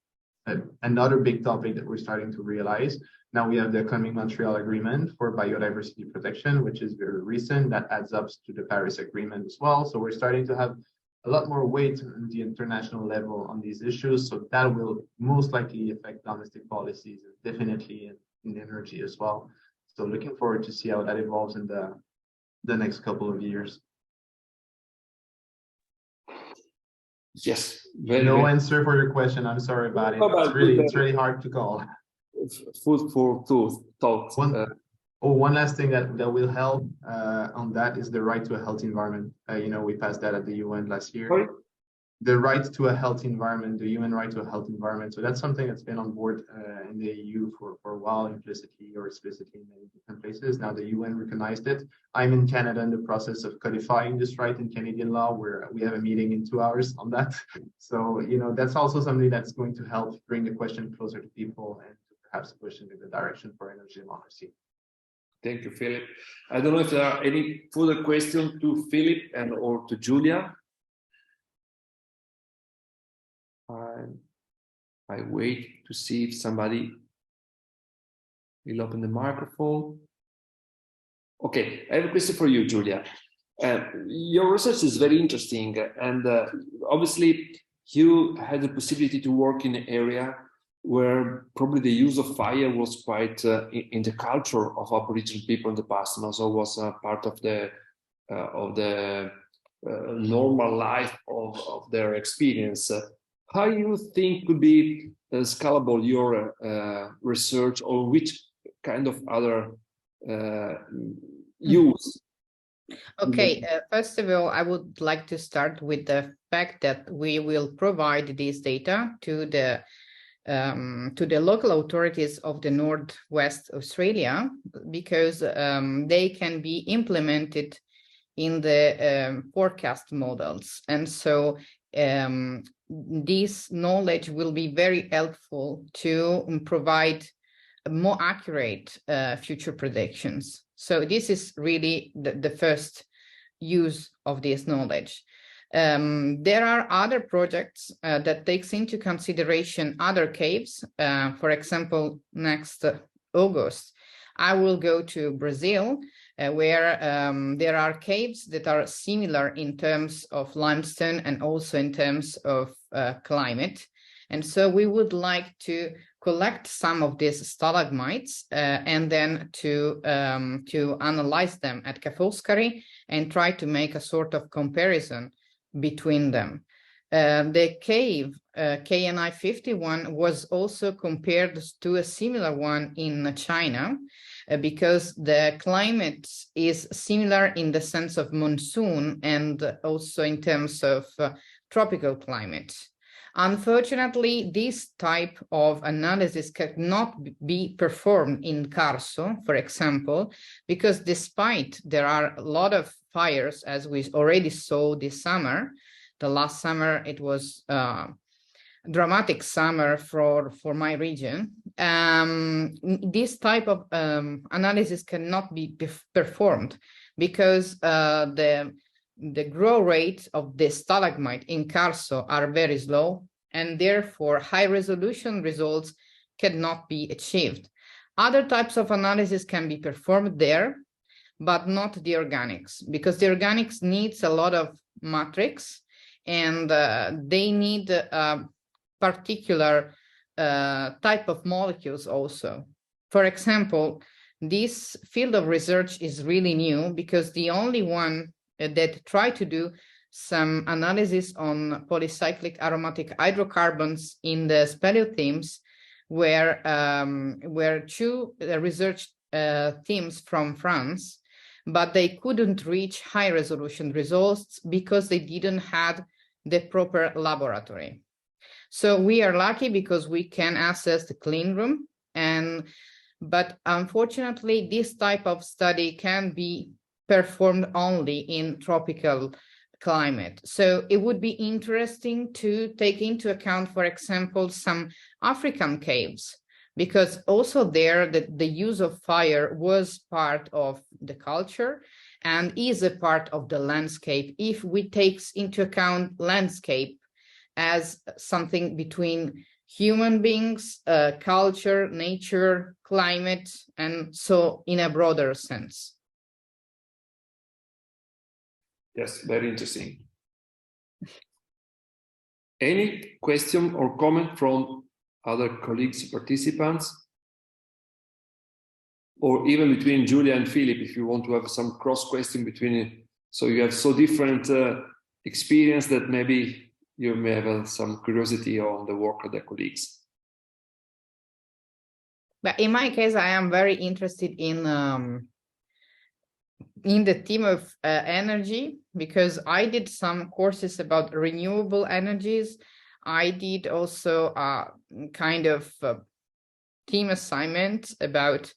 another big topic that we're starting to realize. Now we have the coming Montreal Agreement for biodiversity protection, which is very recent. That adds up to the Paris Agreement as well. So we're starting to have a lot more weight on the international level on these issues. So that will most likely affect domestic policies, and definitely in energy as well. So looking forward to see how that evolves in the next couple of years. Yes. No answer for your question. I'm sorry about it. It's really hard to call. Food for thought. One last thing that will help on that is the right to a healthy environment. We passed that at the UN last year. Sorry? The right to a healthy environment, the human right to a healthy environment. So that's something that's been on board in the EU for a while, implicitly or explicitly in many different places. Now the UN recognized it. I'm in Canada in the process of codifying this right in Canadian law, where we have a meeting in 2 hours on that. So, that's also something that's going to help bring the question closer to people and to perhaps push into the direction for energy democracy. Thank you, Philip. I don't know if there are any further questions to Philip or to Julia. I wait to see if somebody will open the microphone. Okay, I have a question for you, Julia. Your research is very interesting, and obviously you had the possibility to work in an area where probably the use of fire was quite in the culture of Aboriginal people in the past, and also was part of the normal life of their experience. How you think could be scalable your research, or which kind of other use? Okay, first of all, I would like to start with the fact that we will provide this data to the local authorities of the Northwest Australia, because they can be implemented in the forecast models. And so this knowledge will be very helpful to provide more accurate future predictions. So this is really the first use of this knowledge. There are other projects that takes into consideration other caves. For example, next August, I will go to Brazil, where there are caves that are similar in terms of limestone and also in terms of climate. And so we would like to collect some of these stalagmites and then to analyze them at Foscari and try to make a sort of comparison between them. The cave KNI 51 was also compared to a similar one in China, because the climate is similar in the sense of monsoon and also in terms of tropical climate. Unfortunately, this type of analysis cannot be performed in Carso, for example, because despite there are a lot of fires, as we already saw this summer, the last summer it was dramatic summer for my region. This type of analysis cannot be performed because the growth rate of the stalagmite in Carso are very slow, and therefore high resolution results cannot be achieved. Other types of analysis can be performed there, but not the organics, because the organics needs a lot of matrix, and they need a particular type of molecules also. For example, this field of research is really new because the only one that tried to do some analysis on polycyclic aromatic hydrocarbons in the speleothems were two research teams from France, but they couldn't reach high resolution results because they didn't have the proper laboratory. So we are lucky because we can access the clean room, but unfortunately this type of study can be performed only in tropical climate. So it would be interesting to take into account, for example, some African caves, because also there the use of fire was part of the culture and is a part of the landscape if we take into account landscape as something between human beings, culture, nature, climate, and so in a broader sense. Yes, very interesting. Any question or comment from other colleagues, participants? Or even between Julia and Philip, if you want to have some cross question between, so you have so different experience that maybe you may have some curiosity on the work of the colleagues. But in my case, I am very interested in the theme of energy, because I did some courses about renewable energies. I did also a kind of team assignment about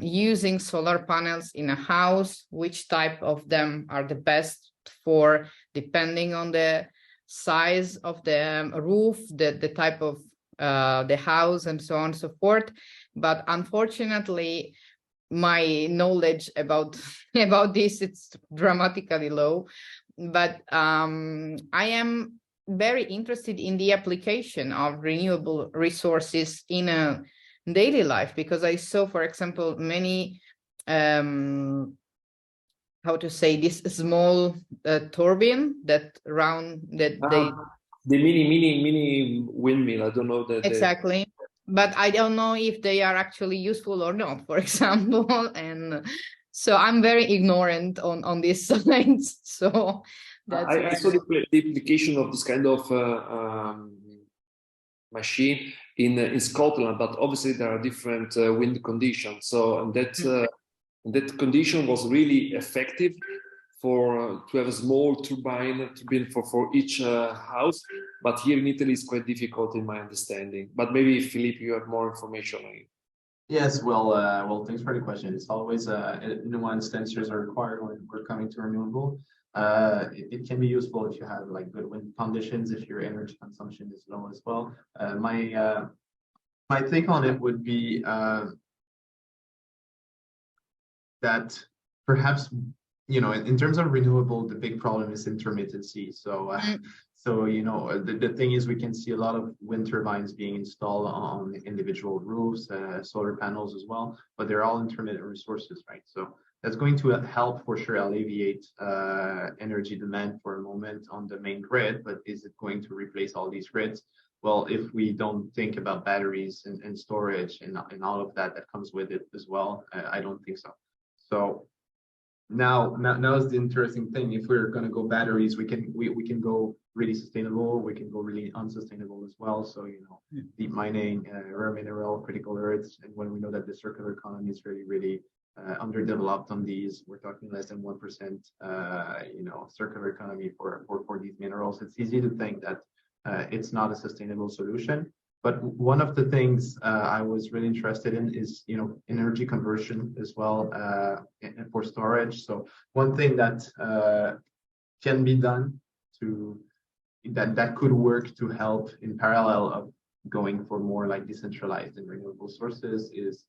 using solar panels in a house, which type of them are the best for, depending on the size of the roof, the type of the house, and so on and so forth. But unfortunately, my knowledge about this, it's dramatically low. But I am very interested in the application of renewable resources in a daily life, because I saw, for example, many, how to say, this small turbine that the mini windmill. I don't know that exactly, but I don't know if they are actually useful or not, for example. And so I'm very ignorant on this side. So that's I saw the application of this kind of machine in Scotland, but obviously there are different wind conditions. So that condition was really effective to have a small turbine for each house. But here in Italy, it's quite difficult in my understanding. But maybe, Philippe, you have more information on it. Yes, well, thanks for the question. It's always nuanced answers are required when we're coming to renewable. It can be useful if you have like good wind conditions, if your energy consumption is low as well. My take on it would be that perhaps, you know, in terms of renewable, the big problem is intermittency. So, you know, the thing is, we can see a lot of wind turbines being installed on individual roofs, solar panels as well, but they're all intermittent resources, right? So that's going to help for sure alleviate energy demand for a moment on the main grid, but is it going to replace all these grids? Well, if we don't think about batteries and storage and all of that comes with it as well, I don't think so. So now is the interesting thing. If we're going to go batteries, we can go really sustainable. We can go really unsustainable as well. So, you know, deep mining, rare mineral, critical earths, and when we know that the circular economy is really underdeveloped on these, we're talking less than 1%, you know, circular economy for these minerals. It's easy to think that it's not a sustainable solution. But one of the things I was really interested in is, you know, energy conversion as well, and for storage. So one thing that can be done that could work to help in parallel of going for more like decentralized and renewable sources is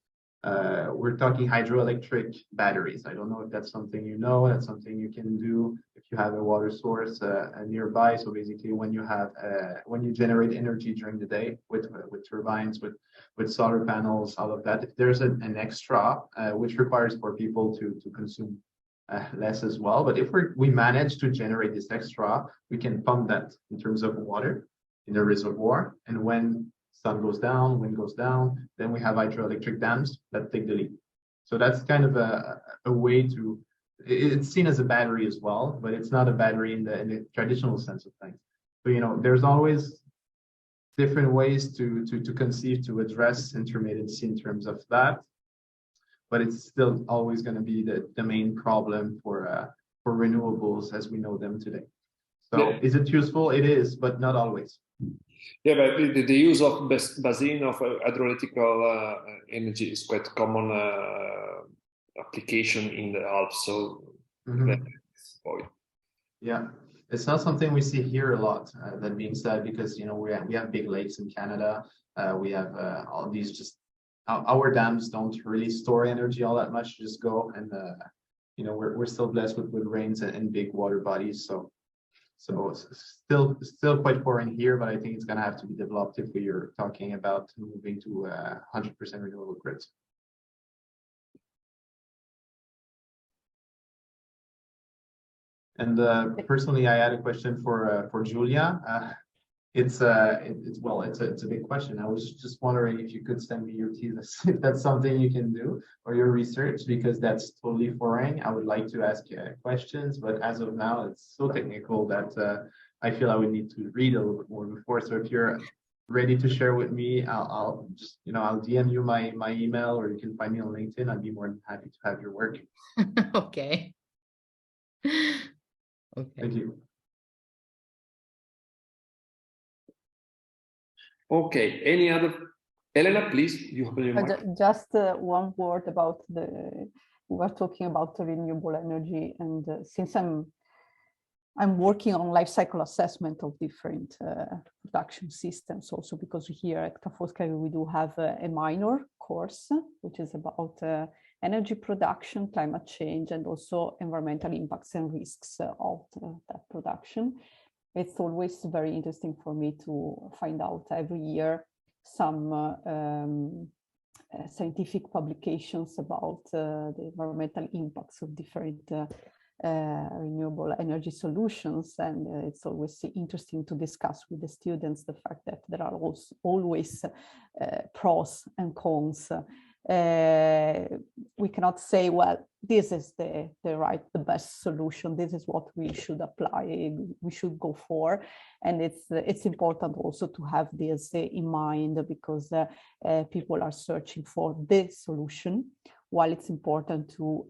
we're talking hydroelectric batteries. I don't know if that's something you know. That's something you can do if you have a water source nearby. So basically, when you generate energy during the day with turbines, with solar panels, all of that, if there's an extra, which requires for people to consume less as well. But if we manage to generate this extra, we can pump that in terms of water in the reservoir, and when sun goes down, wind goes down, then we have hydroelectric dams that take the lead. So that's kind of a way to, it's seen as a battery as well, but it's not a battery in the traditional sense of things. So, you know, there's always different ways to conceive, to address intermittency in terms of that, but it's still always going to be the main problem for renewables as we know them today. So is it useful? It is, but not always. Yeah, but the use of basin of hydroelectrical energy is quite common application in the Alps. So yeah, it's not something we see here a lot. That being said, because you know we have big lakes in Canada, we have all these just our dams don't really store energy all that much. Just go and you know we're still blessed with rains and big water bodies. So still quite foreign here, but I think it's going to have to be developed if we are talking about moving to 100% renewable grids. And personally, I had a question for Julia. It's a big question. I was just wondering if you could send me your thesis, if that's something you can do, or your research, because that's totally foreign. I would like to ask you questions, but as of now, it's so technical that I feel I would need to read a little bit more before. So if you're ready to share with me, I'll just, you know, I'll DM you my email, or you can find me on LinkedIn. I'd be more than happy to have your work. Okay. Okay. Thank you. Okay, any other? Elena, please, you open your mic. Just one word about we were talking about the renewable energy, and since I'm working on life cycle assessment of different production systems, also because here at Ca' Foscari we do have a minor course, which is about energy production, climate change, and also environmental impacts and risks of that production. it's always very interesting for me to find out every year some scientific publications about the environmental impacts of different renewable energy solutions, and it's always interesting to discuss with the students the fact that there are also always pros and cons. We cannot say, well, this is the best solution, this is what we should apply, we should go for. And it's important also to have this in mind, because people are searching for the solution, while it's important to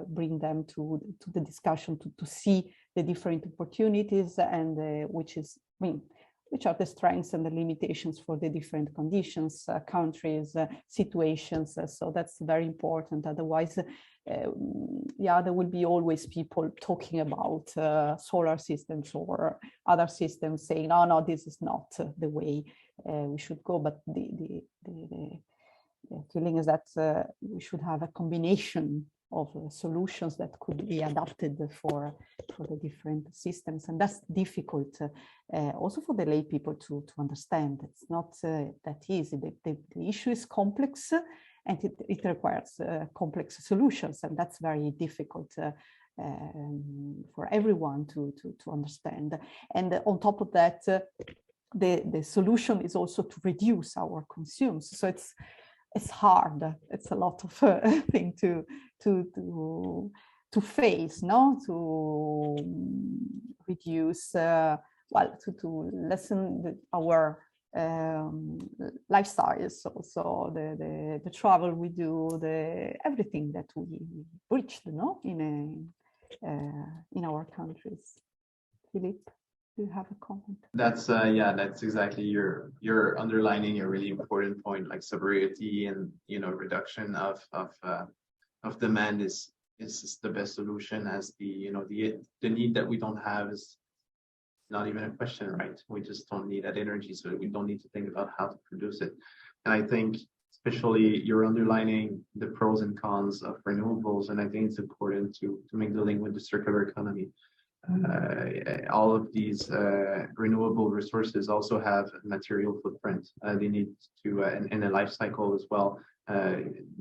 bring them to the discussion to see the different opportunities and which are the strengths and the limitations for the different conditions, countries, situations. So that's very important. Otherwise, yeah, there will be always people talking about solar systems or other systems saying, no, this is not the way we should go. But the feeling is that we should have a combination of solutions that could be adapted for the different systems, and that's difficult also for the lay people to understand. It's not that easy. The issue is complex, and it requires complex solutions, and that's very difficult for everyone to understand. And on top of that, the solution is also to reduce our consumes. So it's hard. It's a lot of thing to face, no? To reduce, to lessen our lifestyles, also the travel we do, everything that we reached, no? In our countries. Philippe, do you have a comment? That's that's exactly, you're underlining a really important point, like sobriety and reduction of demand is the best solution, as the need that we don't have is not even a question, right? We just don't need that energy, so we don't need to think about how to produce it. And I think especially you're underlining the pros and cons of renewables, and I think it's important to make the link with the circular economy. All of these renewable resources also have a material footprint. They need to, and a life cycle as well.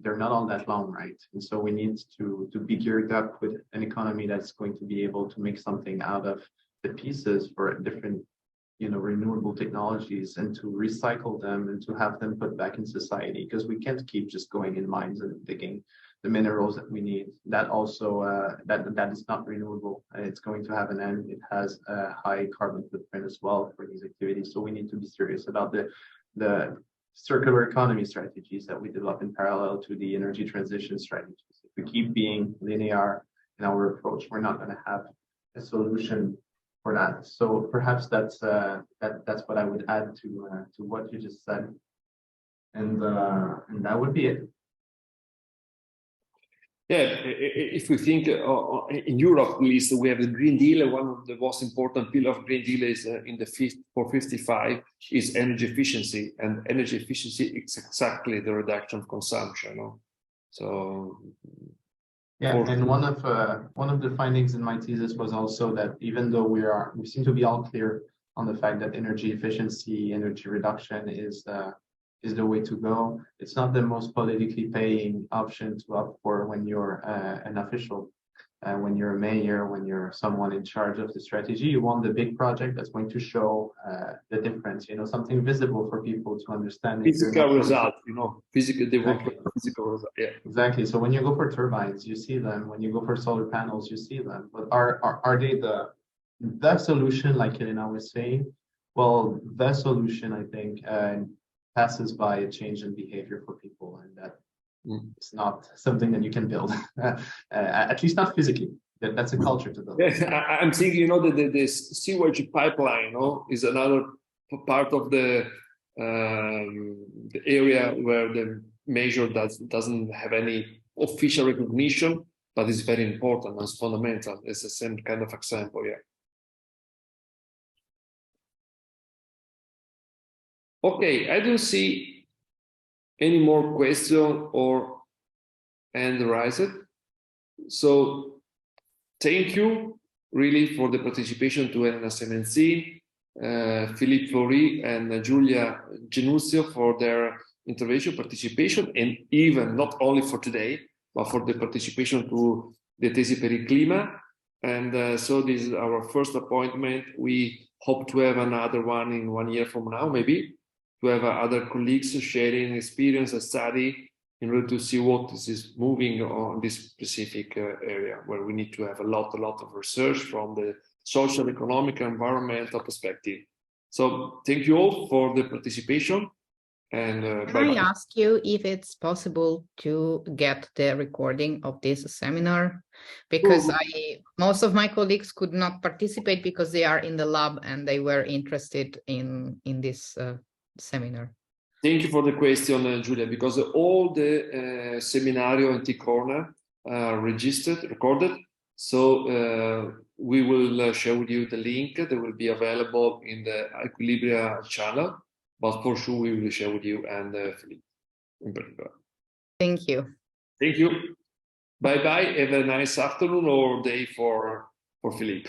They're not all that long, right? And so we need to be geared up with an economy that's going to be able to make something out of the pieces for different, renewable technologies, and to recycle them and to have them put back in society, because we can't keep just going in mines and digging the minerals that we need. That also that is not renewable. It's going to have an end. It has a high carbon footprint as well for these activities. So we need to be serious about the circular economy strategies that we develop in parallel to the energy transition strategies. If we keep being linear in our approach, we're not going to have a solution for that. So perhaps that's what I would add to what you just said, and that would be it. Yeah, if we think in Europe, at least, we have the Green Deal. One of the most important pillars of Green Deal is in the 455 is energy efficiency, and energy efficiency is exactly the reduction of consumption. No? So yeah, and one of the findings in my thesis was also that even though we seem to be all clear on the fact that energy efficiency, energy reduction is the way to go, it's not the most politically paying option to opt for when you're an official, when you're a mayor, when you're someone in charge of the strategy. You want the big project that's going to show the difference, something visible for people to understand. Physical result, physical, they want physical result. Yeah, exactly. So when you go for turbines, you see them. When you go for solar panels, you see them. But are they the solution, like Elena was saying? Well, the solution, I think, passes by a change in behavior for people, and that it's not something that you can build, at least not physically. That's a culture to build. Yeah, I'm thinking, the sewage pipeline, is another part of the area where the measure doesn't have any official recognition, but is very important and it's fundamental. It's the same kind of example, yeah. Okay, I don't see any more question or hand raised. So thank you really for the participation to Elena Semenzi, Philippe Flory and Giulia Genuzio for their intervention, participation, and even not only for today, but for the participation to the Tesi per il Clima. And so this is our first appointment. We hope to have another one in 1 year from now, maybe, to have other colleagues sharing experience and study in order to see what is moving on this specific area where we need to have a lot of research from the social, economic, and environmental perspective. So thank you all for the participation. And can I ask you if it's possible to get the recording of this seminar? Because most of my colleagues could not participate because they are in the lab and they were interested in this seminar. Thank you for the question, Giulia, because all the seminario and T-Corner are recorded. So we will share with you the link that will be available in the Aequilibria channel. But for sure, we will share with you and Philippe in particular. Thank you. Thank you. Bye-bye. Have a nice afternoon or day for Philippe.